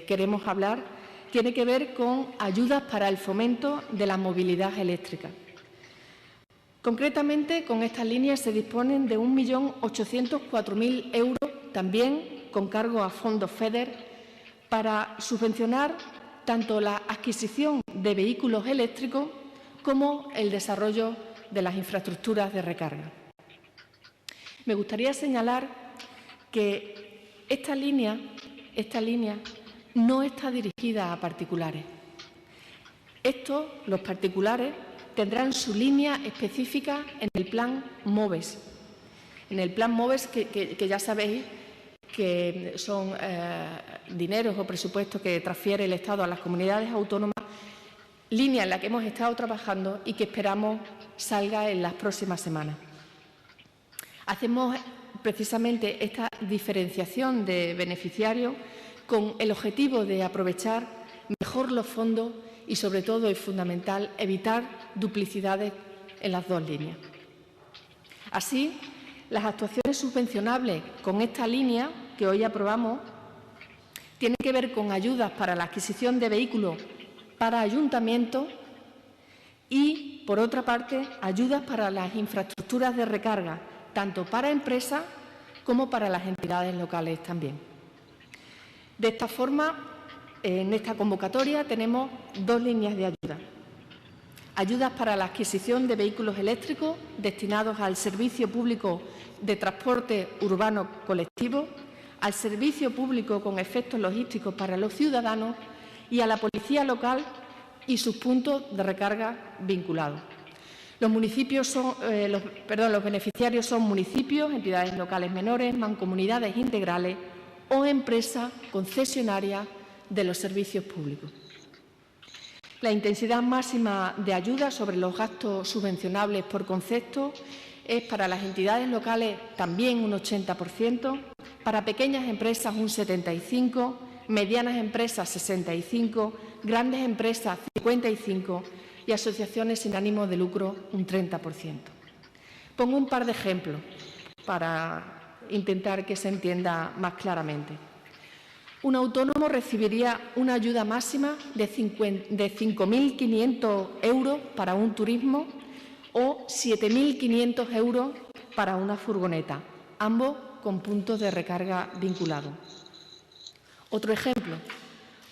queremos hablar tiene que ver con ayudas para el fomento de la movilidad eléctrica. Concretamente, con estas líneas se disponen de 1.804.000 euros, también con cargo a fondos FEDER, para subvencionar tanto la adquisición de vehículos eléctricos como el desarrollo de las infraestructuras de recarga. Me gustaría señalar que esta línea no está dirigida a particulares. Los particulares, tendrán su línea específica en el Plan MOVES. En el Plan MOVES, que ya sabéis que son dineros o presupuestos que transfiere el Estado a las comunidades autónomas, línea en la que hemos estado trabajando y que esperamos salga en las próximas semanas. Hacemos precisamente esta diferenciación de beneficiarios con el objetivo de aprovechar mejor los fondos y, sobre todo, es fundamental evitar duplicidades en las dos líneas. Así, las actuaciones subvencionables con esta línea que hoy aprobamos tienen que ver con ayudas para la adquisición de vehículos para ayuntamientos y, por otra parte, ayudas para las infraestructuras de recarga, tanto para empresas como para las entidades locales también. De esta forma, en esta convocatoria tenemos dos líneas de ayuda. Ayudas para la adquisición de vehículos eléctricos destinados al servicio público de transporte urbano colectivo, al servicio público con efectos logísticos para los ciudadanos y a la policía local y sus puntos de recarga vinculados. Los beneficiarios son municipios, entidades locales menores, mancomunidades integrales o empresas concesionarias de los servicios públicos. La intensidad máxima de ayuda sobre los gastos subvencionables por concepto es para las entidades locales también un 80%, para pequeñas empresas un 75%, medianas empresas 65%, grandes empresas 55% y asociaciones sin ánimo de lucro un 30%. Pongo un par de ejemplos para intentar que se entienda más claramente. Un autónomo recibiría una ayuda máxima de 5.500 euros para un turismo o 7.500 euros para una furgoneta, ambos con puntos de recarga vinculados. Otro ejemplo,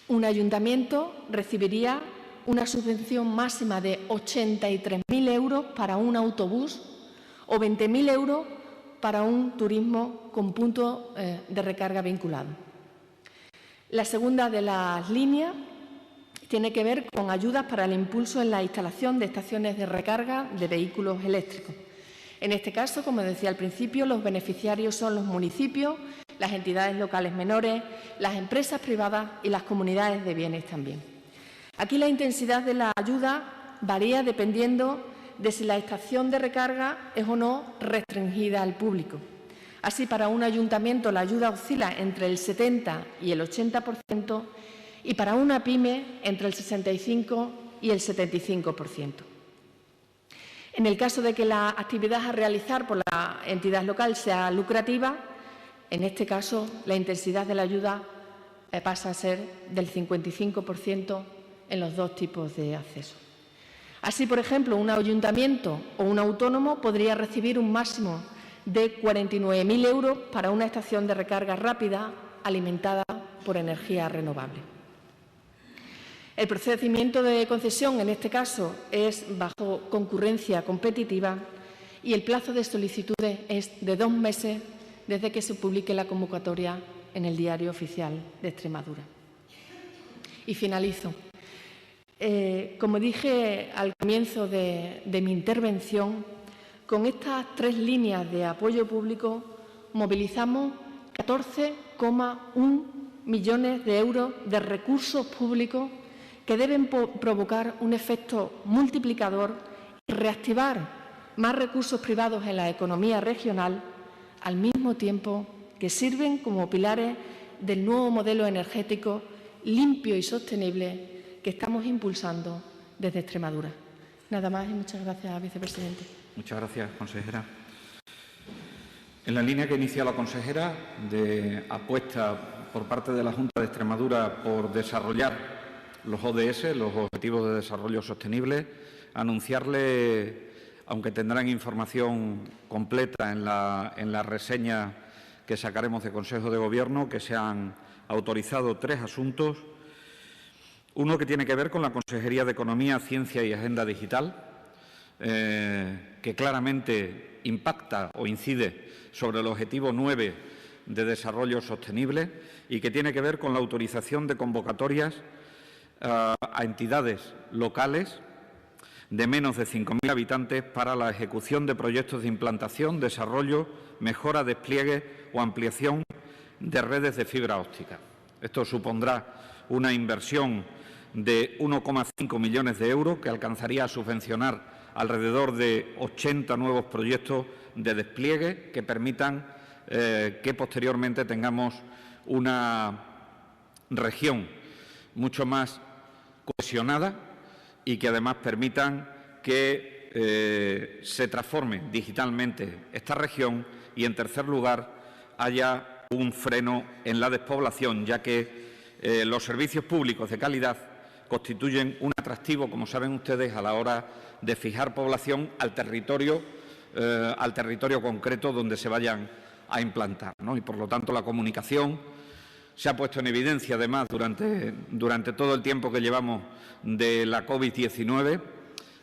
un ayuntamiento recibiría una subvención máxima de 83.000 euros para un autobús o 20.000 euros para un turismo con punto de recarga vinculado. La segunda de las líneas tiene que ver con ayudas para el impulso en la instalación de estaciones de recarga de vehículos eléctricos. En este caso, como decía al principio, los beneficiarios son los municipios, las entidades locales menores, las empresas privadas y las comunidades de bienes también. Aquí la intensidad de la ayuda varía dependiendo de si la estación de recarga es o no restringida al público. Así, para un ayuntamiento la ayuda oscila entre el 70 y el 80% y para una pyme entre el 65 y el 75%. En el caso de que la actividad a realizar por la entidad local sea lucrativa, en este caso la intensidad de la ayuda pasa a ser del 55% en los dos tipos de acceso. Así, por ejemplo, un ayuntamiento o un autónomo podría recibir un máximo de 49.000 euros para una estación de recarga rápida alimentada por energía renovable. El procedimiento de concesión, en este caso, es bajo concurrencia competitiva y el plazo de solicitudes es de 2 meses desde que se publique la convocatoria en el Diario Oficial de Extremadura. Y finalizo. Como dije al comienzo de mi intervención, con estas 3 líneas de apoyo público movilizamos 14,1 millones de euros de recursos públicos que deben provocar un efecto multiplicador y reactivar más recursos privados en la economía regional, al mismo tiempo que sirven como pilares del nuevo modelo energético limpio y sostenible que estamos impulsando desde Extremadura. Nada más y muchas gracias, vicepresidente. Muchas gracias, consejera. En la línea que inicia la consejera de apuesta por parte de la Junta de Extremadura por desarrollar los ODS, los Objetivos de Desarrollo Sostenible, anunciarle, aunque tendrán información completa en la reseña que sacaremos de Consejo de Gobierno, que se han autorizado 3 asuntos. Uno que tiene que ver con la Consejería de Economía, Ciencia y Agenda Digital, que claramente impacta o incide sobre el Objetivo 9 de Desarrollo Sostenible y que tiene que ver con la autorización de convocatorias a entidades locales de menos de 5.000 habitantes para la ejecución de proyectos de implantación, desarrollo, mejora, despliegue o ampliación de redes de fibra óptica. Esto supondrá una inversión de 1,5 millones de euros que alcanzaría a subvencionar alrededor de 80 nuevos proyectos de despliegue que permitan que posteriormente tengamos una región mucho más cohesionada y que además permitan que se transforme digitalmente esta región y, en tercer lugar, haya un freno en la despoblación, ya que los servicios públicos de calidad constituyen un atractivo, como saben ustedes, a la hora de fijar población al territorio concreto donde se vayan a implantar, ¿no? Y, por lo tanto, la comunicación se ha puesto en evidencia, además, durante todo el tiempo que llevamos de la COVID-19.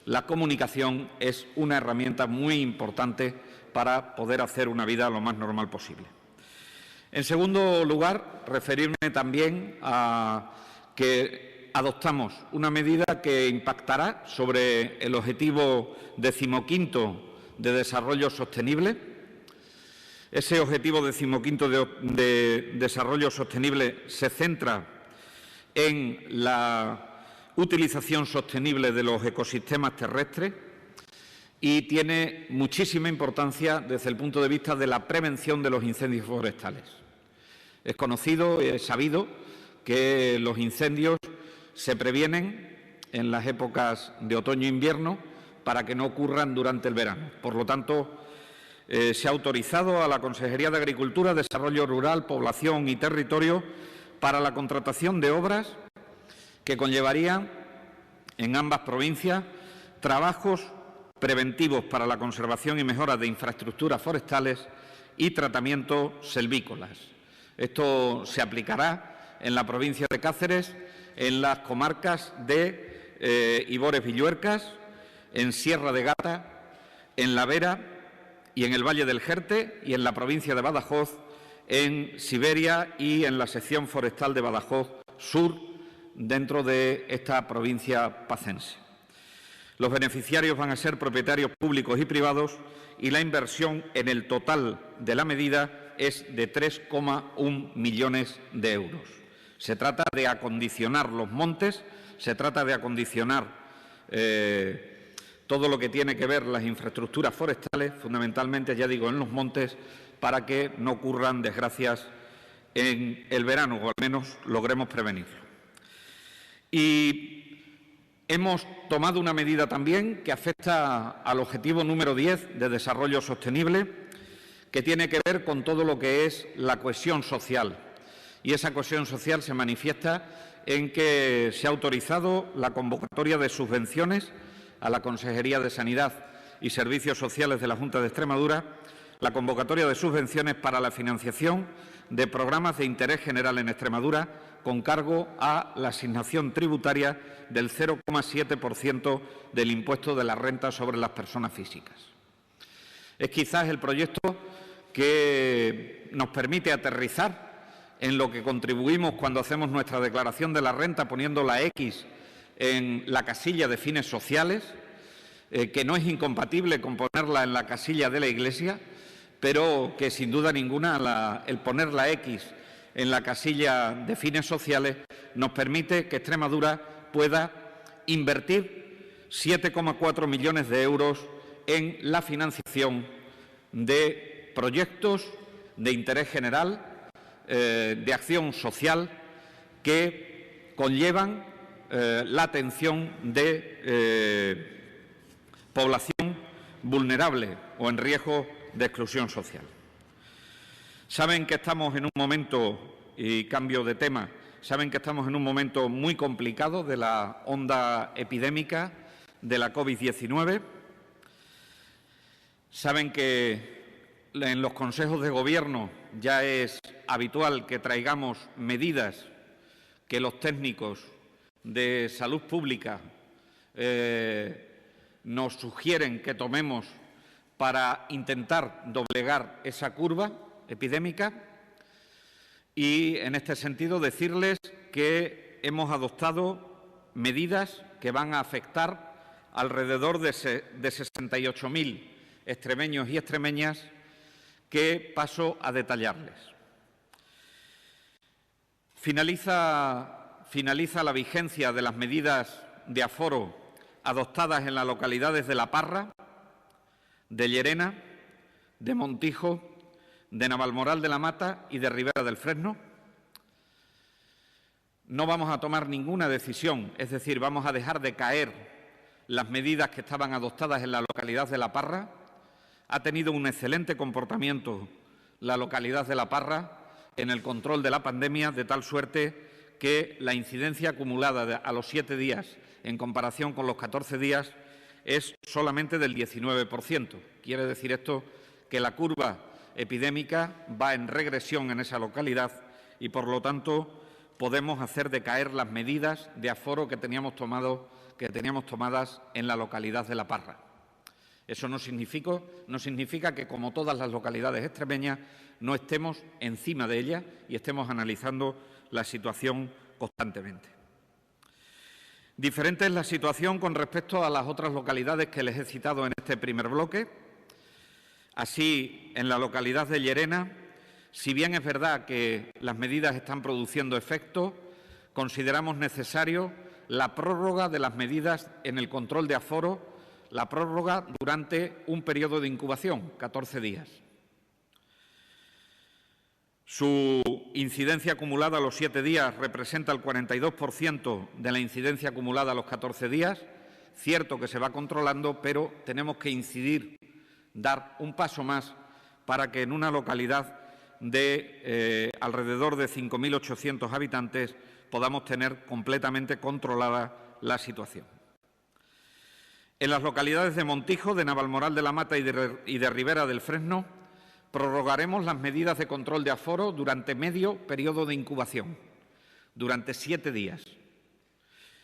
La comunicación es una herramienta muy importante para poder hacer una vida lo más normal posible. En segundo lugar, referirme también a que adoptamos una medida que impactará sobre el objetivo 15º de desarrollo sostenible. Ese objetivo 15º de desarrollo sostenible se centra en la utilización sostenible de los ecosistemas terrestres y tiene muchísima importancia desde el punto de vista de la prevención de los incendios forestales. Es conocido y es sabido que los incendios se previenen en las épocas de otoño e invierno para que no ocurran durante el verano. Por lo tanto, se ha autorizado a la Consejería de Agricultura, Desarrollo Rural, Población y Territorio para la contratación de obras que conllevarían en ambas provincias trabajos preventivos para la conservación y mejora de infraestructuras forestales y tratamientos selvícolas. Esto se aplicará en la provincia de Cáceres, en las comarcas de Ibores-Villuercas, en Sierra de Gata, en La Vera y en el Valle del Jerte, y en la provincia de Badajoz, en Siberia y en la sección forestal de Badajoz Sur, dentro de esta provincia pacense. Los beneficiarios van a ser propietarios públicos y privados y la inversión en el total de la medida es de 3,1 millones de euros. Se trata de acondicionar los montes, se trata de acondicionar todo lo que tiene que ver las infraestructuras forestales, fundamentalmente, ya digo, en los montes, para que no ocurran desgracias en el verano, o al menos logremos prevenirlo. Y hemos tomado una medida también que afecta al objetivo número 10 de desarrollo sostenible, que tiene que ver con todo lo que es la cohesión social. Y esa cohesión social se manifiesta en que se ha autorizado la convocatoria de subvenciones a la Consejería de Sanidad y Servicios Sociales de la Junta de Extremadura la convocatoria de subvenciones para la financiación de programas de interés general en Extremadura con cargo a la asignación tributaria del 0,7% del impuesto de la renta sobre las personas físicas. Es quizás el proyecto que nos permite aterrizar en lo que contribuimos cuando hacemos nuestra declaración de la renta poniendo la X en la casilla de fines sociales, que no es incompatible con ponerla en la casilla de la Iglesia, pero que sin duda ninguna el poner la X en la casilla de fines sociales nos permite que Extremadura pueda invertir 7,4 millones de euros en la financiación de proyectos de interés general, de acción social, que conllevan la atención de población vulnerable o en riesgo de exclusión social. Saben que estamos en un momento, y cambio de tema, saben que estamos en un momento muy complicado de la onda epidémica de la COVID-19. Saben que en los consejos de gobierno ya es habitual que traigamos medidas que los técnicos de salud pública nos sugieren que tomemos para intentar doblegar esa curva epidémica. Y en este sentido decirles que hemos adoptado medidas que van a afectar alrededor de 68.000 extremeños y extremeñas, que paso a detallarles. Finaliza la vigencia de las medidas de aforo adoptadas en las localidades de La Parra, de Llerena, de Montijo, de Navalmoral de la Mata y de Ribera del Fresno. No vamos a tomar ninguna decisión, es decir, vamos a dejar de caer las medidas que estaban adoptadas en la localidad de La Parra. Ha tenido un excelente comportamiento la localidad de La Parra en el control de la pandemia, de tal suerte que la incidencia acumulada a los 7 días en comparación con los 14 días es solamente del 19%. Quiere decir esto que la curva epidémica va en regresión en esa localidad y, por lo tanto, podemos hacer decaer las medidas de aforo que teníamos tomadas en la localidad de La Parra. Eso no significa que, como todas las localidades extremeñas, no estemos encima de ellas y estemos analizando la situación constantemente. Diferente es la situación con respecto a las otras localidades que les he citado en este primer bloque. Así, en la localidad de Llerena, si bien es verdad que las medidas están produciendo efecto, consideramos necesario la prórroga de las medidas en el control de aforo, la prórroga durante un periodo de incubación, 14 días. Su incidencia acumulada a los 7 días representa el 42% de la incidencia acumulada a los 14 días. Cierto que se va controlando, pero tenemos que incidir, dar un paso más para que en una localidad de alrededor de 5.800 habitantes podamos tener completamente controlada la situación. En las localidades de Montijo, de Navalmoral de la Mata y de Ribera del Fresno, prorrogaremos las medidas de control de aforo durante medio periodo de incubación, durante 7 días.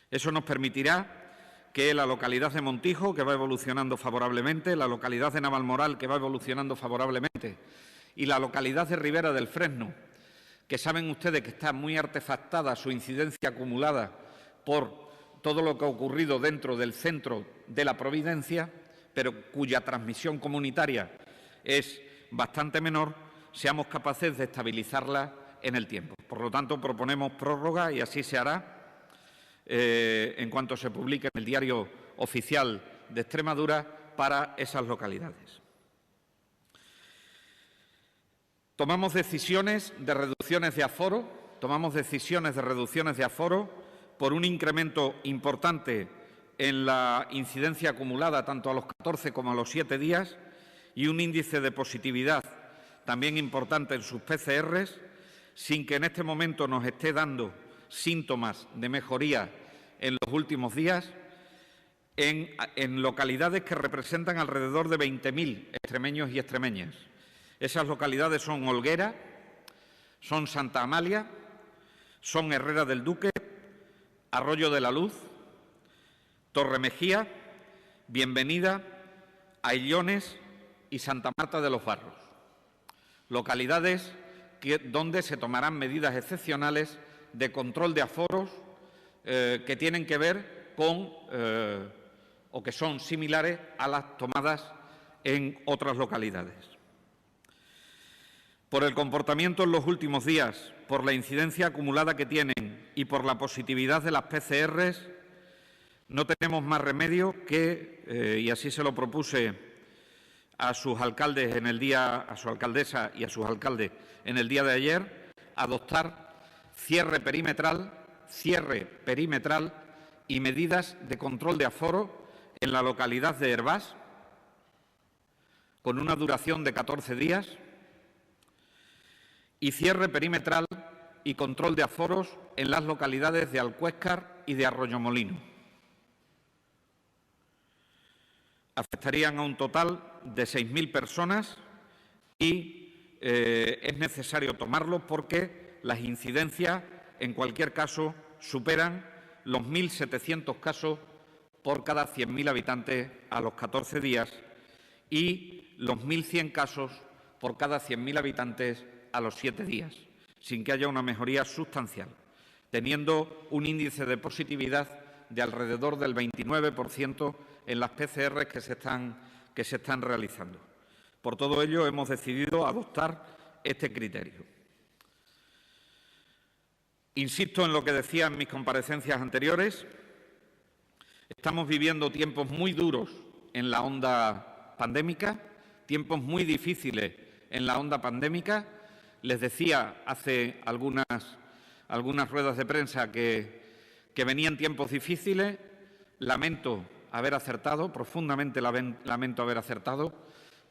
Eso nos permitirá que la localidad de Montijo, que va evolucionando favorablemente, la localidad de Navalmoral, que va evolucionando favorablemente, y la localidad de Ribera del Fresno, que saben ustedes que está muy artefactada su incidencia acumulada por todo lo que ha ocurrido dentro del centro de la Providencia, pero cuya transmisión comunitaria es bastante menor, seamos capaces de estabilizarla en el tiempo. Por lo tanto, proponemos prórroga y así se hará en cuanto se publique en el Diario Oficial de Extremadura para esas localidades. Tomamos decisiones de reducciones de aforo, por un incremento importante en la incidencia acumulada tanto a los 14 como a los 7 días y un índice de positividad también importante en sus PCRs, sin que en este momento nos esté dando síntomas de mejoría en los últimos días, en localidades que representan alrededor de 20.000 extremeños y extremeñas Esas localidades son Olguera, son Santa Amalia, son Herrera del Duque, Arroyo de la Luz, Torremejía, Bienvenida, Aillones y Santa Marta de los Barros. Localidades donde se tomarán medidas excepcionales de control de aforos que tienen que ver con o que son similares a las tomadas en otras localidades. Por el comportamiento en los últimos días, por la incidencia acumulada que tienen y por la positividad de las PCRs, no tenemos más remedio que, y así se lo propuse a sus alcaldes a su alcaldesa y a sus alcaldes en el día de ayer, adoptar cierre perimetral y medidas de control de aforo en la localidad de Hervás, con una duración de 14 días, y cierre perimetral y control de aforos en las localidades de Alcuéscar y de Arroyomolino. Afectarían a un total de 6.000 personas y es necesario tomarlo porque las incidencias, en cualquier caso, superan los 1.700 casos por cada 100.000 habitantes a los 14 días y los 1.100 casos por cada 100.000 habitantes a los 7 días, sin que haya una mejoría sustancial, teniendo un índice de positividad de alrededor del 29% en las PCR que se están realizando. Por todo ello, hemos decidido adoptar este criterio. Insisto en lo que decía en mis comparecencias anteriores. Estamos viviendo tiempos muy duros en la onda pandémica, tiempos muy difíciles en la onda pandémica. Les decía hace algunas ruedas de prensa que venían tiempos difíciles. Lamento haber acertado, profundamente lamento haber acertado,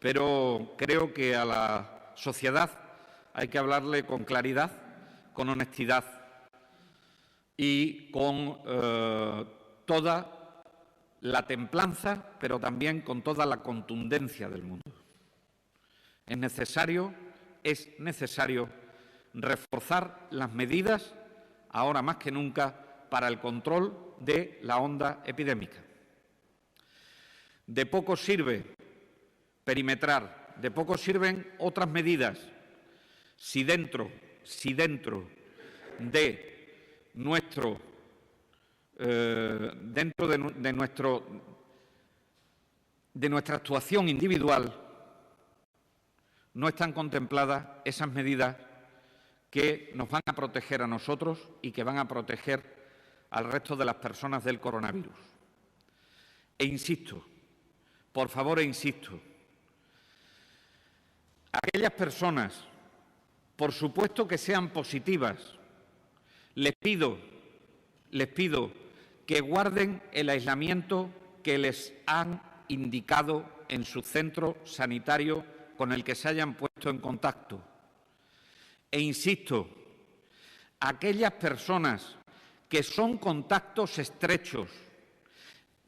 pero creo que a la sociedad hay que hablarle con claridad, con honestidad y con toda la templanza, pero también con toda la contundencia del mundo. Es necesario reforzar las medidas, ahora más que nunca, para el control de la onda epidémica. De poco sirve perimetrar, de poco sirven otras medidas si dentro de nuestra actuación individual no están contempladas esas medidas que nos van a proteger a nosotros y que van a proteger al resto de las personas del coronavirus. E insisto, por favor, insisto, aquellas personas, por supuesto que sean positivas, les pido que guarden el aislamiento que les han indicado en su centro sanitario con el que se hayan puesto en contacto. E insisto, aquellas personas que son contactos estrechos,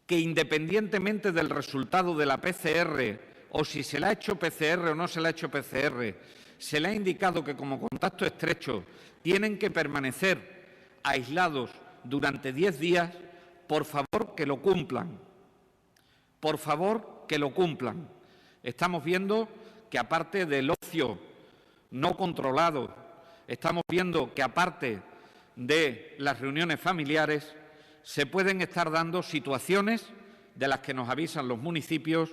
que independientemente del resultado de la PCR, o si se le ha hecho PCR o no se le ha hecho PCR, se le ha indicado que como contacto estrecho tienen que permanecer aislados durante 10 días, por favor que lo cumplan. Por favor que lo cumplan. Estamos viendo que aparte del ocio no controlado, estamos viendo que aparte de las reuniones familiares, se pueden estar dando situaciones de las que nos avisan los municipios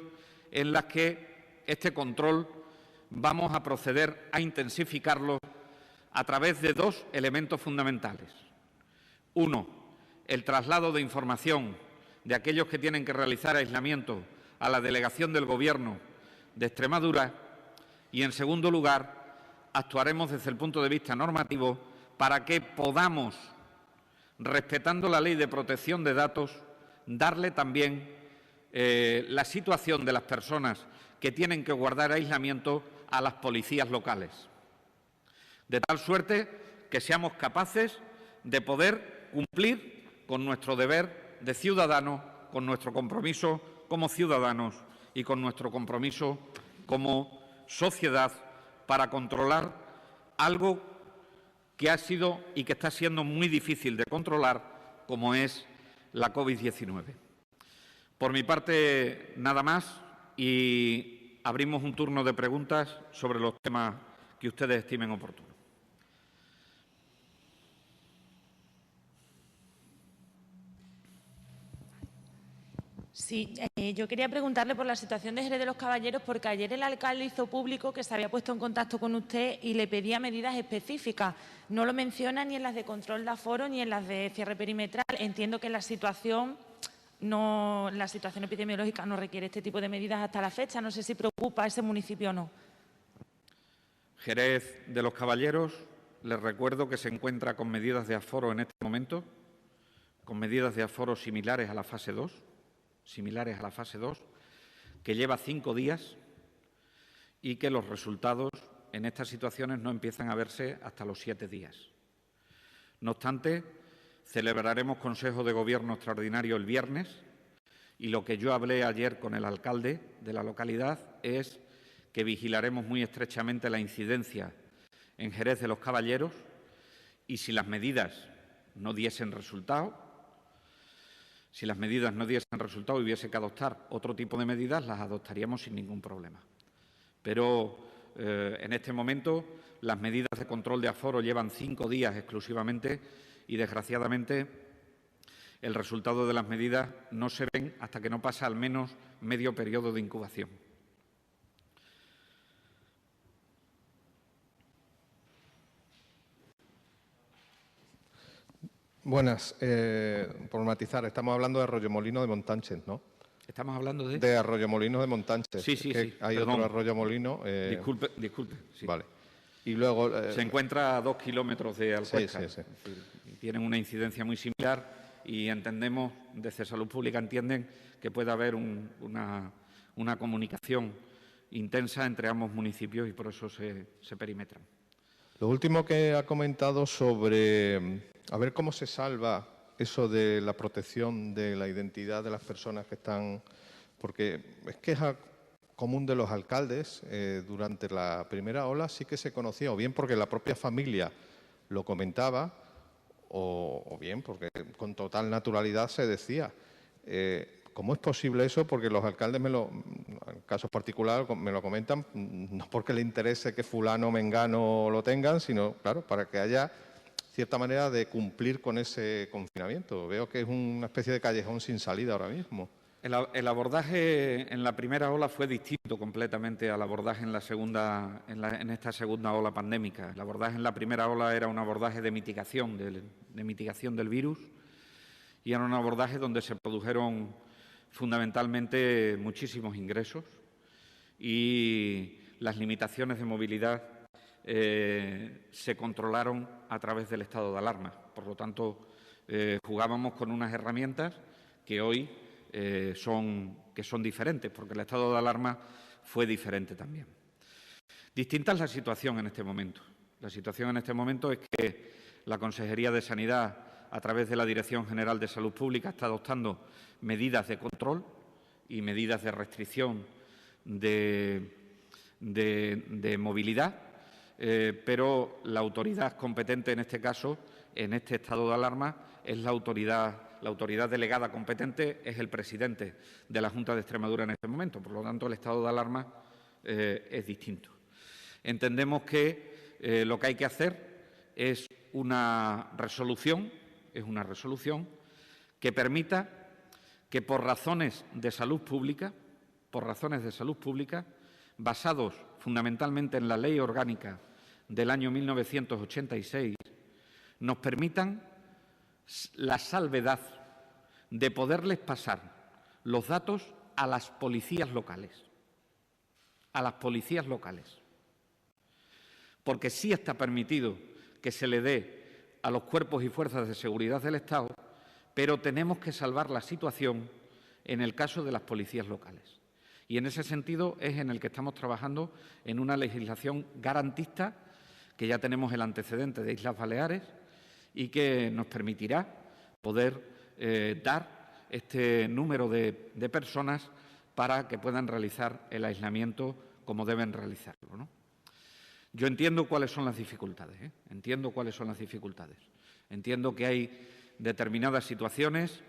en las que este control vamos a proceder a intensificarlo a través de dos elementos fundamentales. Uno, el traslado de información de aquellos que tienen que realizar aislamiento a la delegación del Gobierno de Extremadura y, en segundo lugar, actuaremos desde el punto de vista normativo para que podamos, respetando la Ley de Protección de Datos, darle también la situación de las personas que tienen que guardar aislamiento a las policías locales. De tal suerte que seamos capaces de poder cumplir con nuestro deber de ciudadanos, con nuestro compromiso como ciudadanos y con nuestro compromiso como sociedad para controlar algo que ha sido y que está siendo muy difícil de controlar, como es la COVID-19. Por mi parte, nada más, y abrimos un turno de preguntas sobre los temas que ustedes estimen oportunos. Sí, yo quería preguntarle por la situación de Jerez de los Caballeros, porque ayer el alcalde hizo público que se había puesto en contacto con usted y le pedía medidas específicas. No lo menciona ni en las de control de aforo ni en las de cierre perimetral. Entiendo que la situación epidemiológica no requiere este tipo de medidas hasta la fecha. No sé si preocupa a ese municipio o no. Jerez de los Caballeros, les recuerdo que se encuentra con medidas de aforo en este momento, con medidas de aforo similares a la fase 2, que lleva 5 días y que los resultados en estas situaciones no empiezan a verse hasta los 7 días. No obstante, celebraremos Consejo de Gobierno extraordinario el viernes y lo que yo hablé ayer con el alcalde de la localidad es que vigilaremos muy estrechamente la incidencia en Jerez de los Caballeros y si las medidas no diesen resultado, y hubiese que adoptar otro tipo de medidas, las adoptaríamos sin ningún problema. Pero en este momento las medidas de control de aforo llevan 5 días exclusivamente y, desgraciadamente, el resultado de las medidas no se ven hasta que no pasa al menos medio periodo de incubación. Buenas. Por matizar, estamos hablando de Arroyomolinos de Montánchez, ¿no? ¿Estamos hablando de...? De Arroyomolinos de Montánchez. Sí, sí, sí. Hay Perdón. otro Arroyomolino. Disculpe. Sí. Vale. Y luego... se encuentra a 2 kilómetros de Alcuéscar. Sí. Tienen una incidencia muy similar y entendemos, desde Salud Pública entienden que puede haber una comunicación intensa entre ambos municipios y por eso se perimetran. Lo último que ha comentado sobre... A ver cómo se salva eso de la protección de la identidad de las personas que están... Porque es queja común de los alcaldes. Durante la primera ola sí que se conocía, o bien porque la propia familia lo comentaba, o bien porque con total naturalidad se decía. ¿Cómo es posible eso? Porque los alcaldes, en casos particulares, me lo comentan, no porque le interese que fulano o mengano lo tengan, sino, claro, para que haya cierta manera de cumplir con ese confinamiento. Veo que es una especie de callejón sin salida ahora mismo. El abordaje en la primera ola fue distinto completamente al abordaje en esta segunda ola pandémica. El abordaje en la primera ola era un abordaje de mitigación del virus y era un abordaje donde se produjeron fundamentalmente muchísimos ingresos y las limitaciones de movilidad se controlaron a través del estado de alarma. Por lo tanto, jugábamos con unas herramientas que hoy son diferentes, porque el estado de alarma fue diferente también. Distinta es la situación en este momento. La situación en este momento es que la Consejería de Sanidad, a través de la Dirección General de Salud Pública, está adoptando medidas de control y medidas de restricción de movilidad, pero la autoridad competente en este caso, en este estado de alarma, es la autoridad delegada competente es el presidente de la Junta de Extremadura en este momento. Por lo tanto, el estado de alarma es distinto. Entendemos que lo que hay que hacer es una resolución que permita que por razones de salud pública, basados fundamentalmente en la Ley Orgánica del año 1986, nos permitan la salvedad de poderles pasar los datos a las policías locales. Porque sí está permitido que se le dé a los cuerpos y fuerzas de seguridad del Estado, pero tenemos que salvar la situación en el caso de las policías locales. Y en ese sentido es en el que estamos trabajando en una legislación garantista, que ya tenemos el antecedente de Islas Baleares y que nos permitirá poder dar este número de personas para que puedan realizar el aislamiento como deben realizarlo, ¿no? Yo entiendo cuáles son las dificultades, entiendo cuáles son las dificultades. Entiendo que hay determinadas situaciones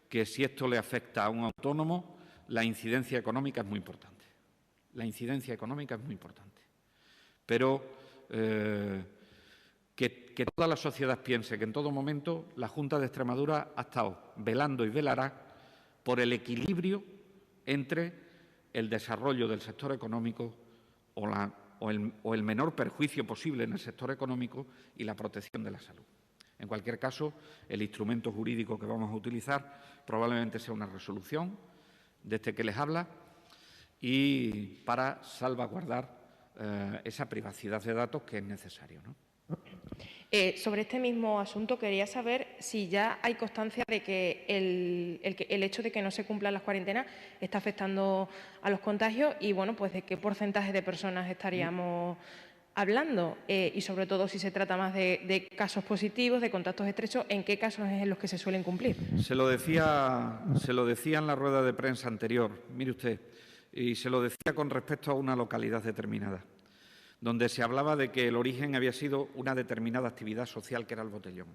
que si esto le afecta a un autónomo, la incidencia económica es muy importante. La incidencia económica es muy importante. Pero que toda la sociedad piense que en todo momento la Junta de Extremadura ha estado velando y velará por el equilibrio entre el desarrollo del sector económico o el menor perjuicio posible en el sector económico y la protección de la salud. En cualquier caso, el instrumento jurídico que vamos a utilizar probablemente sea una resolución de este que les habla y para salvaguardar esa privacidad de datos que es necesario, ¿no? Sobre este mismo asunto quería saber si ya hay constancia de que el hecho de que no se cumplan las cuarentenas está afectando a los contagios y, bueno, pues de qué porcentaje de personas estaríamos hablando y, sobre todo, si se trata más de casos positivos, de contactos estrechos, ¿en qué casos es en los que se suelen cumplir? Se lo decía en la rueda de prensa anterior, mire usted, y se lo decía con respecto a una localidad determinada, donde se hablaba de que el origen había sido una determinada actividad social que era el botellón.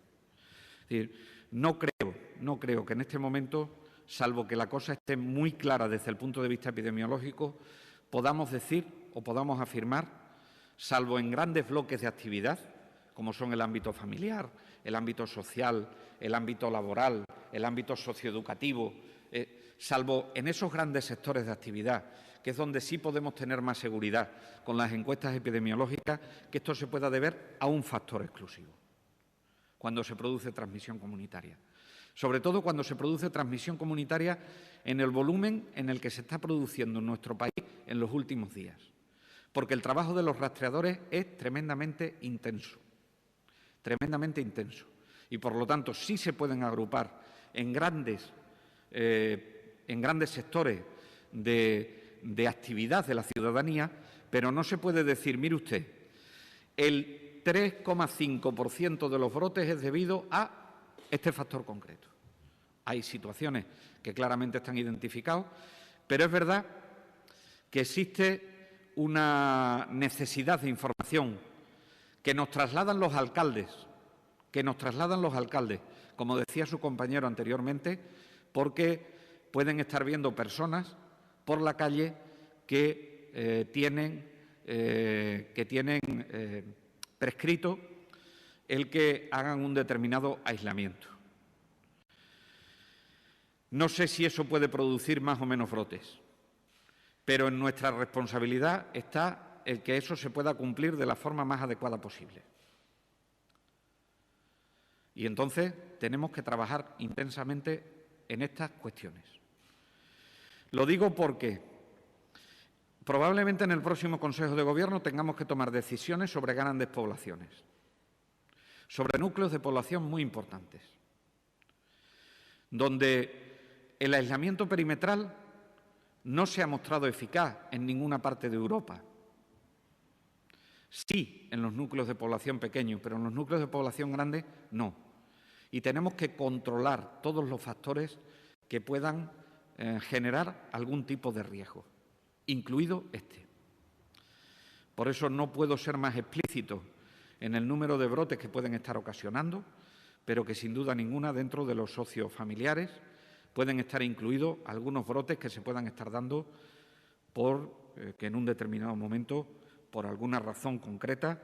Es decir, no creo que en este momento, salvo que la cosa esté muy clara desde el punto de vista epidemiológico, podamos decir o podamos afirmar, salvo en grandes bloques de actividad, como son el ámbito familiar, el ámbito social, el ámbito laboral, el ámbito socioeducativo, salvo en esos grandes sectores de actividad, que es donde sí podemos tener más seguridad con las encuestas epidemiológicas, que esto se pueda deber a un factor exclusivo, cuando se produce transmisión comunitaria. Sobre todo cuando se produce transmisión comunitaria en el volumen en el que se está produciendo en nuestro país en los últimos días. Porque el trabajo de los rastreadores es tremendamente intenso. Y, por lo tanto, sí se pueden agrupar en grandes sectores de actividad de la ciudadanía, pero no se puede decir, mire usted, el 3,5% de los brotes es debido a este factor concreto. Hay situaciones que claramente están identificadas, pero es verdad que existe una necesidad de información que nos trasladan los alcaldes, como decía su compañero anteriormente, porque pueden estar viendo personas por la calle que tienen prescrito el que hagan un determinado aislamiento. No sé si eso puede producir más o menos brotes, pero en nuestra responsabilidad está el que eso se pueda cumplir de la forma más adecuada posible. Y entonces tenemos que trabajar intensamente en estas cuestiones. Lo digo porque probablemente en el próximo Consejo de Gobierno tengamos que tomar decisiones sobre grandes poblaciones, sobre núcleos de población muy importantes, donde el aislamiento perimetral no se ha mostrado eficaz en ninguna parte de Europa. Sí, en los núcleos de población pequeños, pero en los núcleos de población grandes no. Y tenemos que controlar todos los factores que puedan generar algún tipo de riesgo, incluido este. Por eso no puedo ser más explícito en el número de brotes que pueden estar ocasionando, pero que sin duda ninguna dentro de los socios familiares pueden estar incluidos algunos brotes que se puedan estar dando por que en un determinado momento, por alguna razón concreta,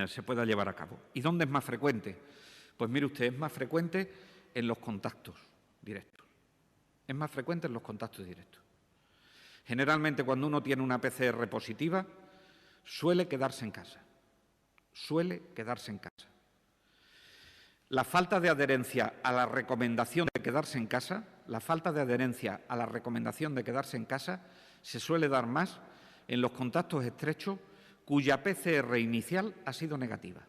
se pueda llevar a cabo. ¿Y dónde es más frecuente? Pues mire usted, es más frecuente en los contactos directos. Es más frecuente en los contactos directos. Generalmente, cuando uno tiene una PCR positiva, suele quedarse en casa. La falta de adherencia a la recomendación de quedarse en casa, se suele dar más en los contactos estrechos cuya PCR inicial ha sido negativa.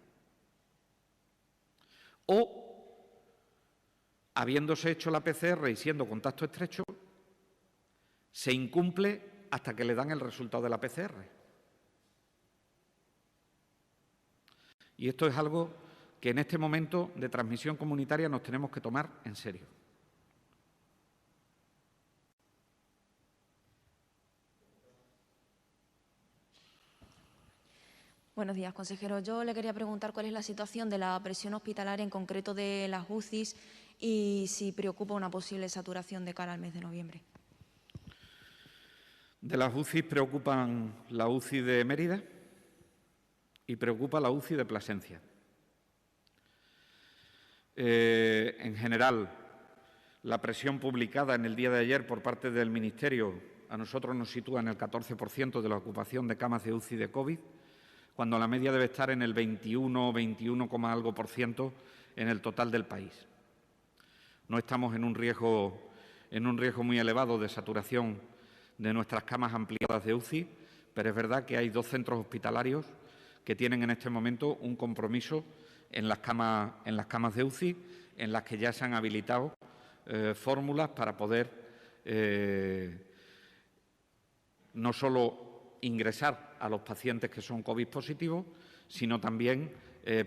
O, habiéndose hecho la PCR y siendo contacto estrecho, se incumple hasta que le dan el resultado de la PCR. Y esto es algo que en este momento de transmisión comunitaria nos tenemos que tomar en serio. Buenos días, consejero. Yo le quería preguntar cuál es la situación de la presión hospitalaria, en concreto de las UCIs, y si preocupa una posible saturación de cara al mes de noviembre. De las UCI preocupan la UCI de Mérida y preocupa la UCI de Plasencia. En general, la presión publicada en el día de ayer por parte del Ministerio a nosotros nos sitúa en el 14% de la ocupación de camas de UCI de COVID, cuando la media debe estar en el 21, algo por ciento en el total del país. No estamos en un riesgo muy elevado de saturación de nuestras camas ampliadas de UCI, pero es verdad que hay 2 centros hospitalarios que tienen en este momento un compromiso en las camas de UCI, en las que ya se han habilitado fórmulas para poder no solo ingresar a los pacientes que son COVID positivos, sino también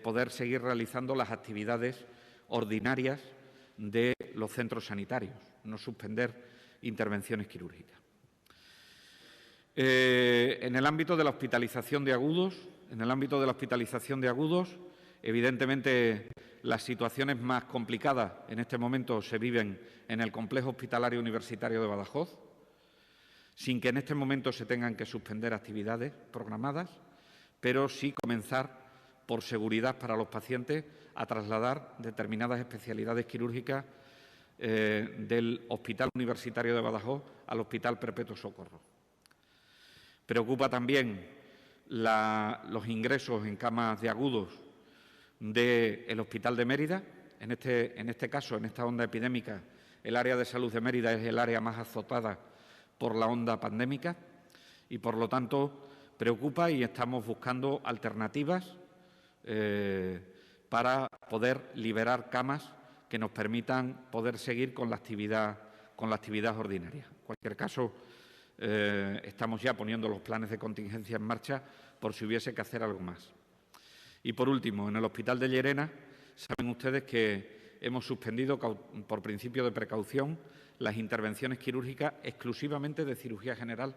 poder seguir realizando las actividades ordinarias de los centros sanitarios, no suspender intervenciones quirúrgicas. En el ámbito de la hospitalización de agudos, evidentemente las situaciones más complicadas en este momento se viven en el Complejo Hospitalario Universitario de Badajoz, sin que en este momento se tengan que suspender actividades programadas, pero sí comenzar, por seguridad para los pacientes, a trasladar determinadas especialidades quirúrgicas del Hospital Universitario de Badajoz al Hospital Perpetuo Socorro. Preocupa también los ingresos en camas de agudos del Hospital de Mérida. En este caso, en esta onda epidémica, el área de salud de Mérida es el área más azotada por la onda pandémica y, por lo tanto, preocupa, y estamos buscando alternativas para poder liberar camas que nos permitan poder seguir con la actividad ordinaria. En cualquier caso, estamos ya poniendo los planes de contingencia en marcha por si hubiese que hacer algo más. Y, por último, en el Hospital de Llerena, saben ustedes que hemos suspendido, por principio de precaución, las intervenciones quirúrgicas exclusivamente de cirugía general,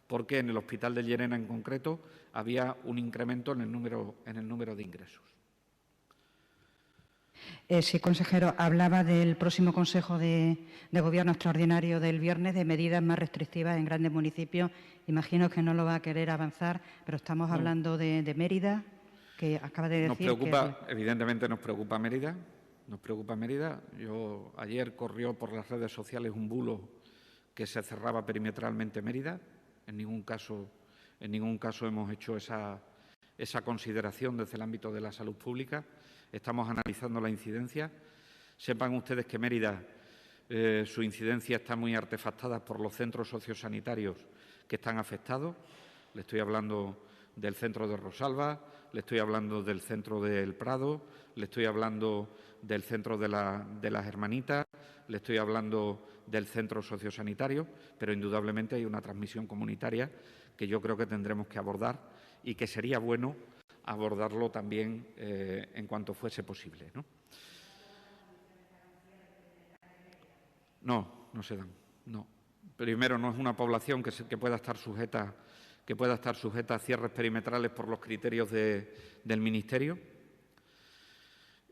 porque en el Hospital de Llerena en concreto había un incremento en el número de ingresos. Sí, consejero, hablaba del próximo Consejo de Gobierno extraordinario del viernes de medidas más restrictivas en grandes municipios. Imagino que no lo va a querer avanzar, pero estamos hablando de Mérida, que acaba de decir Evidentemente nos preocupa Mérida. Ayer corrió por las redes sociales un bulo que se cerraba perimetralmente Mérida. En ningún caso hemos hecho esa consideración desde el ámbito de la salud pública. Estamos analizando la incidencia. Sepan ustedes que Mérida, su incidencia está muy artefactada por los centros sociosanitarios que están afectados. Le estoy hablando del centro de Rosalba, le estoy hablando del centro del Prado, le estoy hablando del centro de las Hermanitas, le estoy hablando del centro sociosanitario, pero indudablemente hay una transmisión comunitaria que yo creo que tendremos que abordar y que sería bueno abordarlo también en cuanto fuese posible, ¿no? No se dan, no. Primero, no es una población que pueda estar sujeta a cierres perimetrales por los criterios del Ministerio.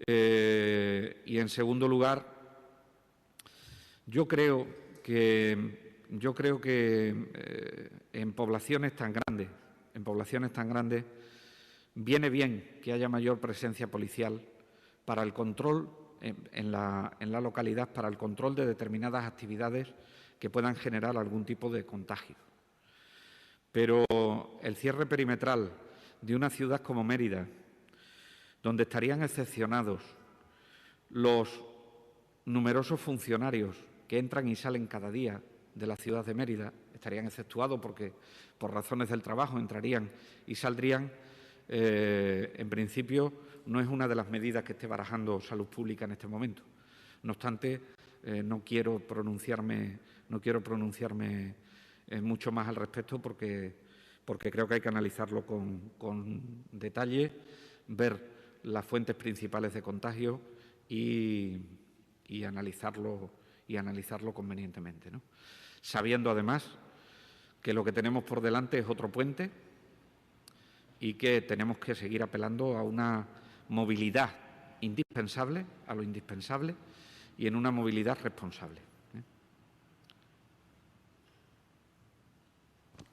Y, en segundo lugar, yo creo que en poblaciones tan grandes viene bien que haya mayor presencia policial para el control en la localidad, para el control de determinadas actividades que puedan generar algún tipo de contagio. Pero el cierre perimetral de una ciudad como Mérida, donde estarían excepcionados los numerosos funcionarios que entran y salen cada día de la ciudad de Mérida, estarían exceptuados porque por razones del trabajo entrarían y saldrían, en principio no es una de las medidas que esté barajando Salud Pública en este momento. No obstante, no quiero pronunciarme mucho más al respecto porque creo que hay que analizarlo con detalle, ver las fuentes principales de contagio y analizarlo convenientemente, ¿no? Sabiendo además que lo que tenemos por delante es otro puente y que tenemos que seguir apelando a una movilidad indispensable, a lo indispensable, y en una movilidad responsable.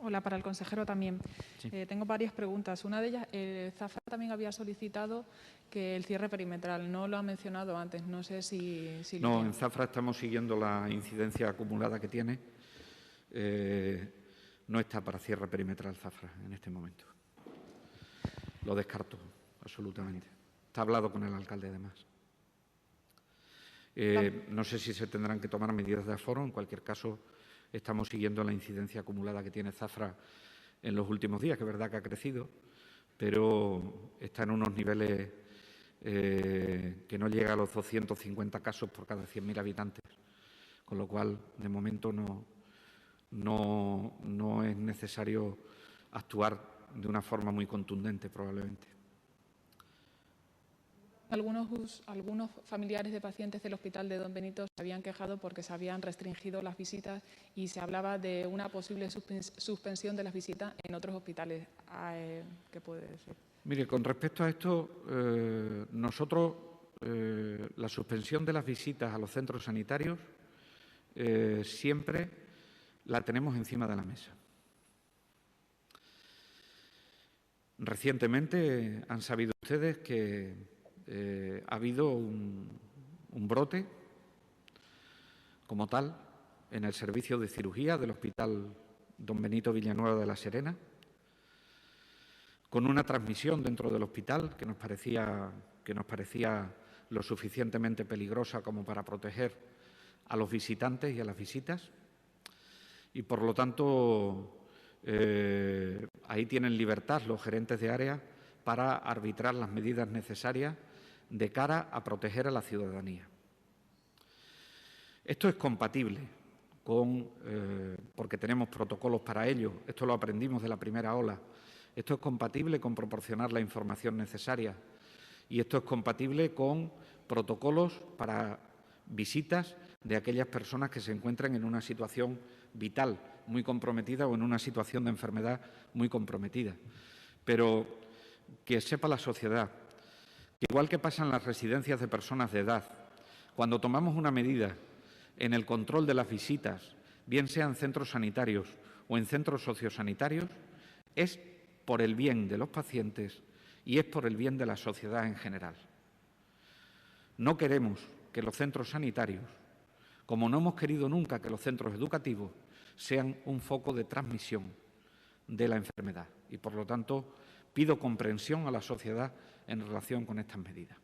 Hola, para el consejero también. Sí. Tengo varias preguntas. Una de ellas, Zafra también había solicitado que el cierre perimetral. No lo ha mencionado antes. No sé si lo No, tiene. en Zafra estamos siguiendo la incidencia acumulada que tiene. No está para cierre perimetral Zafra en este momento. Lo descarto, absolutamente. Está hablado con el alcalde, además. No sé si se tendrán que tomar medidas de aforo. En cualquier caso, estamos siguiendo la incidencia acumulada que tiene Zafra en los últimos días, que es verdad que ha crecido, pero está en unos niveles que no llega a los 250 casos por cada 100.000 habitantes, con lo cual, de momento, no es necesario actuar de una forma muy contundente, probablemente. Algunos familiares de pacientes del hospital de Don Benito se habían quejado porque se habían restringido las visitas y se hablaba de una posible suspensión de las visitas en otros hospitales. ¿Qué puede decir? Mire, con respecto a esto, nosotros la suspensión de las visitas a los centros sanitarios siempre la tenemos encima de la mesa. Recientemente han sabido ustedes que ha habido un brote como tal en el servicio de cirugía del Hospital Don Benito Villanueva de la Serena, con una transmisión dentro del hospital que nos parecía lo suficientemente peligrosa como para proteger a los visitantes y a las visitas. Y, por lo tanto, ahí tienen libertad los gerentes de área para arbitrar las medidas necesarias de cara a proteger a la ciudadanía. Esto es compatible con, porque tenemos protocolos para ello, esto lo aprendimos de la primera ola, esto es compatible con proporcionar la información necesaria y esto es compatible con protocolos para visitas de aquellas personas que se encuentran en una situación vital muy comprometida o en una situación de enfermedad muy comprometida. Pero que sepa la sociedad que, igual que pasa en las residencias de personas de edad, cuando tomamos una medida en el control de las visitas, bien sea en centros sanitarios o en centros sociosanitarios, es por el bien de los pacientes y es por el bien de la sociedad en general. No queremos que los centros sanitarios, como no hemos querido nunca que los centros educativos, sean un foco de transmisión de la enfermedad y, por lo tanto, pido comprensión a la sociedad en relación con estas medidas.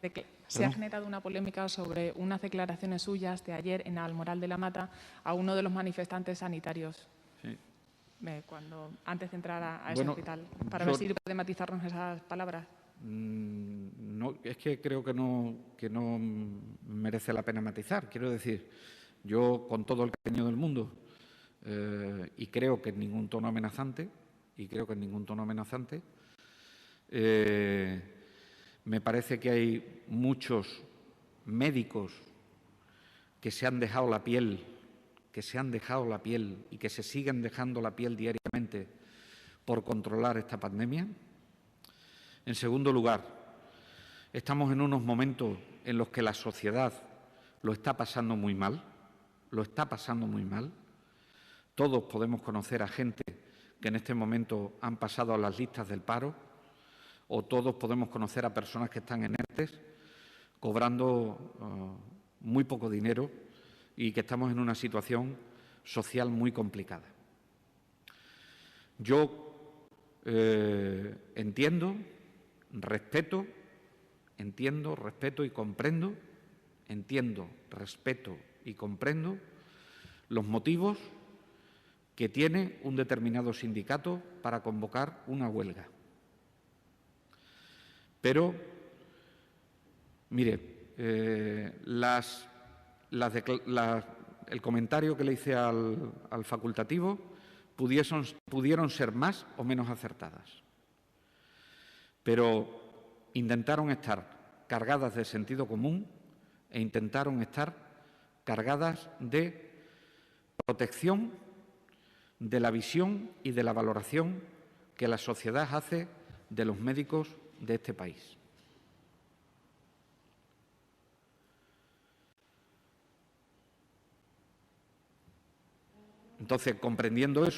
De que se ha generado una polémica sobre unas declaraciones suyas de ayer en Almoral de la Mata a uno de los manifestantes sanitarios. Sí. Antes de entrar a ese hospital, para ver si puede matizarnos esas palabras. No, es que creo que no merece la pena matizar. Quiero decir, yo con todo el cariño del mundo y creo que en ningún tono amenazante, me parece que hay muchos médicos que se han dejado la piel, y que se siguen dejando la piel diariamente por controlar esta pandemia. En segundo lugar, estamos en unos momentos en los que la sociedad lo está pasando muy mal, Todos podemos conocer a gente que en este momento han pasado a las listas del paro, o todos podemos conocer a personas que están en ERTES cobrando muy poco dinero y que estamos en una situación social muy complicada. Yo entiendo, respeto y comprendo los motivos que tiene un determinado sindicato para convocar una huelga. Pero, mire, el comentario que le hice al facultativo pudieron ser más o menos acertadas, pero intentaron estar cargadas de sentido común e intentaron estar cargadas de protección de la visión y de la valoración que la sociedad hace de los médicos de este país. Entonces, comprendiendo el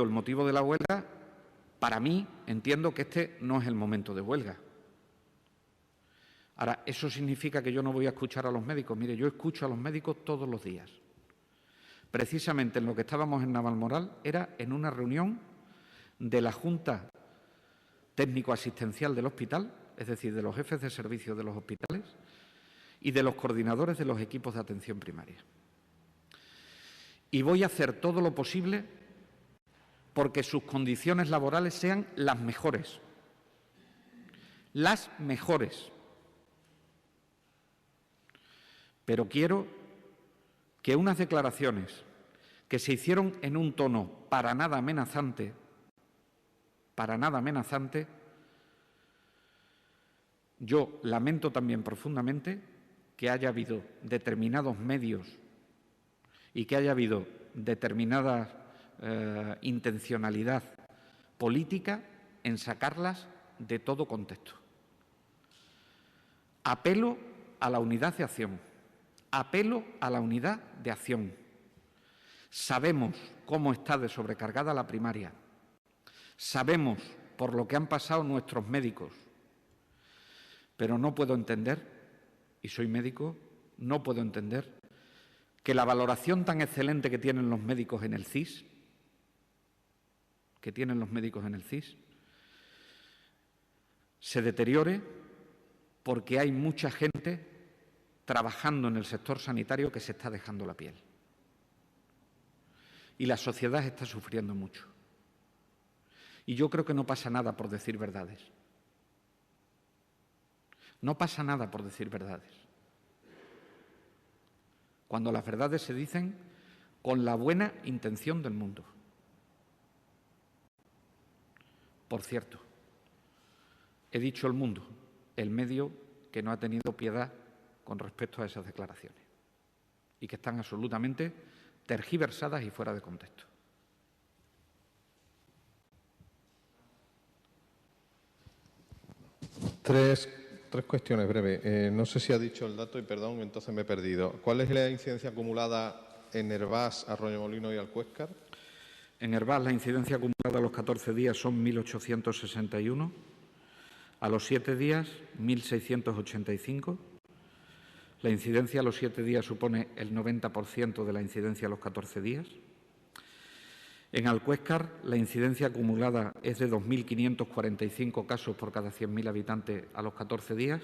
motivo de la huelga, para mí entiendo que este no es el momento de huelga. Ahora, ¿eso significa que yo no voy a escuchar a los médicos? Mire, yo escucho a los médicos todos los días. Precisamente en lo que estábamos en Navalmoral era en una reunión de la Junta Técnico-Asistencial del hospital, es decir, de los jefes de servicio de los hospitales y de los coordinadores de los equipos de atención primaria. Y voy a hacer todo lo posible porque sus condiciones laborales sean las mejores. Las mejores. Pero quiero que unas declaraciones que se hicieron en un tono para nada amenazante, yo lamento también profundamente que haya habido determinados medios y que haya habido determinada intencionalidad política en sacarlas de todo contexto. Apelo a la unidad de acción. Apelo a la unidad de acción. Sabemos cómo está de sobrecargada la primaria. Sabemos por lo que han pasado nuestros médicos. Pero no puedo entender, y soy médico, no puedo entender que la valoración tan excelente que tienen los médicos en el CIS, se deteriore porque hay mucha gente trabajando en el sector sanitario que se está dejando la piel. Y la sociedad está sufriendo mucho. Y yo creo que no pasa nada por decir verdades. No pasa nada por decir verdades. Cuando las verdades se dicen con la buena intención del mundo. Por cierto, he dicho el mundo, el medio que no ha tenido piedad con respecto a esas declaraciones y que están absolutamente tergiversadas y fuera de contexto. Tres cuestiones breves. No sé si ha dicho el dato y perdón, entonces me he perdido. ¿Cuál es la incidencia acumulada en Hervás, Arroyomolinos y Alcuéscar? En Hervás la incidencia acumulada a los 14 días son 1.861, a los 7 días 1.685. La incidencia a los 7 días supone el 90% de la incidencia a los 14 días. En Alcuéscar, la incidencia acumulada es de 2.545 casos por cada 100.000 habitantes a los 14 días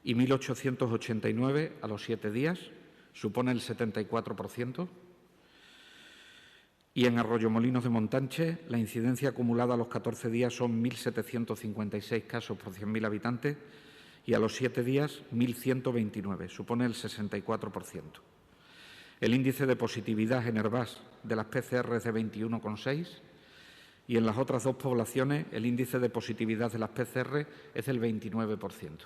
y 1.889 a los 7 días, supone el 74%. Y en Arroyomolinos de Montánchez, la incidencia acumulada a los 14 días son 1.756 casos por 100.000 habitantes y a los 7 días 1.129, supone el 64%. El índice de positividad en Hervás de las PCR es de 21,6 y en las otras dos poblaciones el índice de positividad de las PCR es del 29%.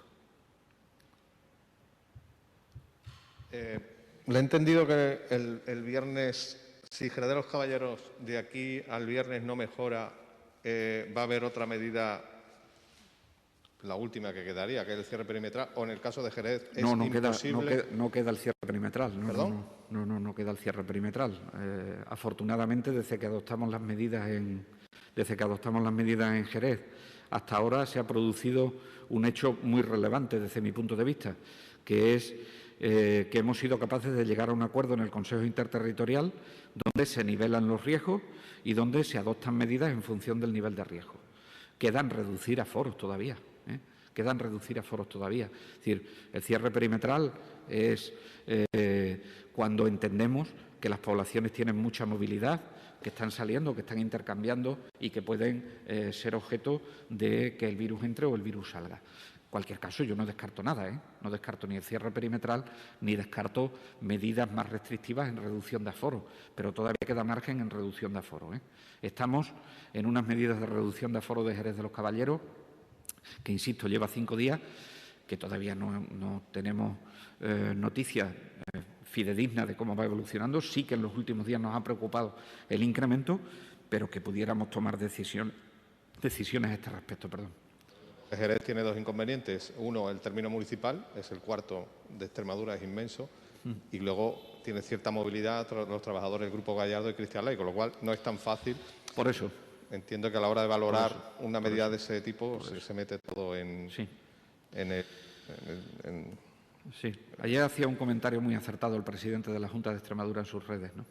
Le he entendido que el viernes, si Jerez de los Caballeros de aquí al viernes no mejora, va a haber otra medida, la última que quedaría, que es el cierre perimetral, o en el caso de Jerez es imposible. No queda el cierre perimetral. ¿Perdón? No queda el cierre perimetral. Afortunadamente, desde que adoptamos las medidas en Jerez hasta ahora se ha producido un hecho muy relevante desde mi punto de vista, que es que hemos sido capaces de llegar a un acuerdo en el Consejo Interterritorial donde se nivelan los riesgos y donde se adoptan medidas en función del nivel de riesgo. Quedan reducir aforos todavía. Es decir, el cierre perimetral es cuando entendemos que las poblaciones tienen mucha movilidad, que están saliendo, que están intercambiando y que pueden ser objeto de que el virus entre o el virus salga. En cualquier caso, yo no descarto nada, no descarto ni el cierre perimetral ni descarto medidas más restrictivas en reducción de aforo, pero todavía queda margen en reducción de aforo. Estamos en unas medidas de reducción de aforo de Jerez de los Caballeros que, insisto, lleva 5 días, que todavía no tenemos noticias fidedignas de cómo va evolucionando. Sí que en los últimos días nos ha preocupado el incremento, pero que pudiéramos tomar decisiones a este respecto. Jerez tiene dos inconvenientes. Uno, el término municipal, es el cuarto de Extremadura, es inmenso. Y luego tiene cierta movilidad los trabajadores del Grupo Gallardo y Cristian Ley, con lo cual no es tan fácil. Por eso. Entiendo que a la hora de valorar una medida de ese tipo se mete todo en el... Sí, ayer hacía un comentario muy acertado el presidente de la Junta de Extremadura en sus redes, ¿no?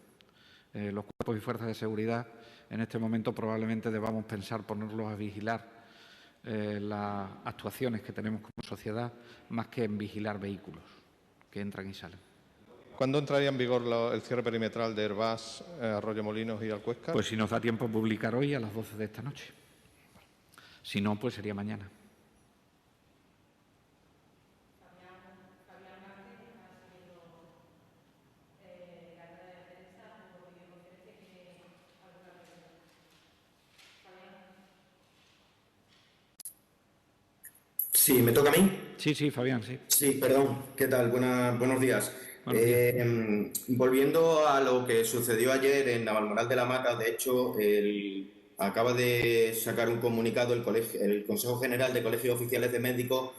Los cuerpos y fuerzas de seguridad en este momento probablemente debamos pensar ponerlos a vigilar las actuaciones que tenemos como sociedad más que en vigilar vehículos que entran y salen. ¿Cuándo entraría en vigor el cierre perimetral de Hervás, Arroyomolinos y Alcuéscar? Pues si nos da tiempo a publicar hoy a las 12 de esta noche. Si no, pues sería mañana. Sí, ¿me toca a mí? Sí, Fabián, sí. Sí, perdón. ¿Qué tal? Buenos días. Volviendo a lo que sucedió ayer en Navalmoral de la Mata, de hecho, acaba de sacar un comunicado el Consejo General de Colegios Oficiales de Médicos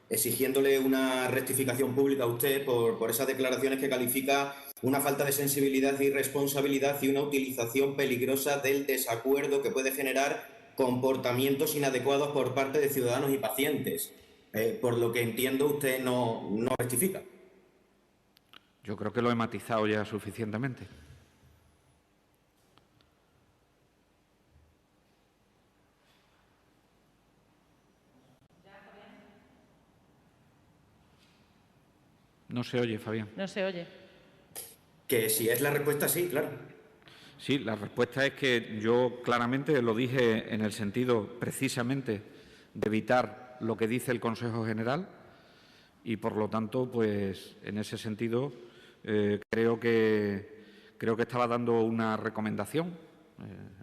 exigiéndole una rectificación pública a usted por esas declaraciones que califica una falta de sensibilidad y responsabilidad y una utilización peligrosa del desacuerdo que puede generar comportamientos inadecuados por parte de ciudadanos y pacientes. Por lo que entiendo, usted no rectifica. Yo creo que lo he matizado ya suficientemente. No se oye, Fabián. No se oye. Que si es la respuesta, sí, claro. Sí, la respuesta es que yo claramente lo dije en el sentido precisamente de evitar lo que dice el Consejo General y, por lo tanto, pues en ese sentido creo que estaba dando una recomendación,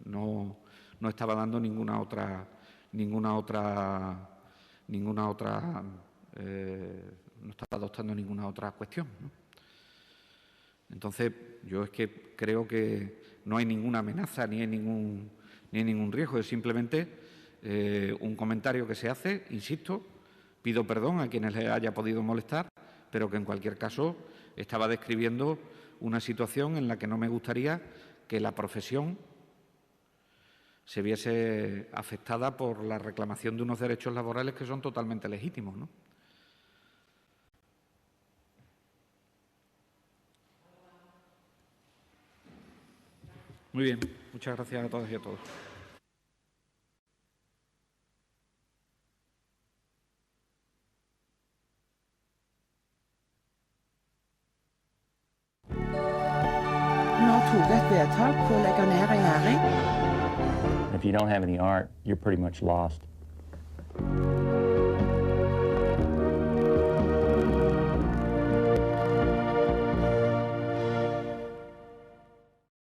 no estaba dando no estaba adoptando ninguna otra cuestión, ¿no? Entonces, yo es que creo que no hay ninguna amenaza ni hay ningún riesgo, es simplemente un comentario que se hace, insisto, pido perdón a quienes les haya podido molestar, pero que en cualquier caso estaba describiendo una situación en la que no me gustaría que la profesión se viese afectada por la reclamación de unos derechos laborales que son totalmente legítimos, ¿no? Muy bien, muchas gracias a todas y a todos. Nå tok et vedtak på å legge ned regjering. If you don't have any art, you're pretty much lost.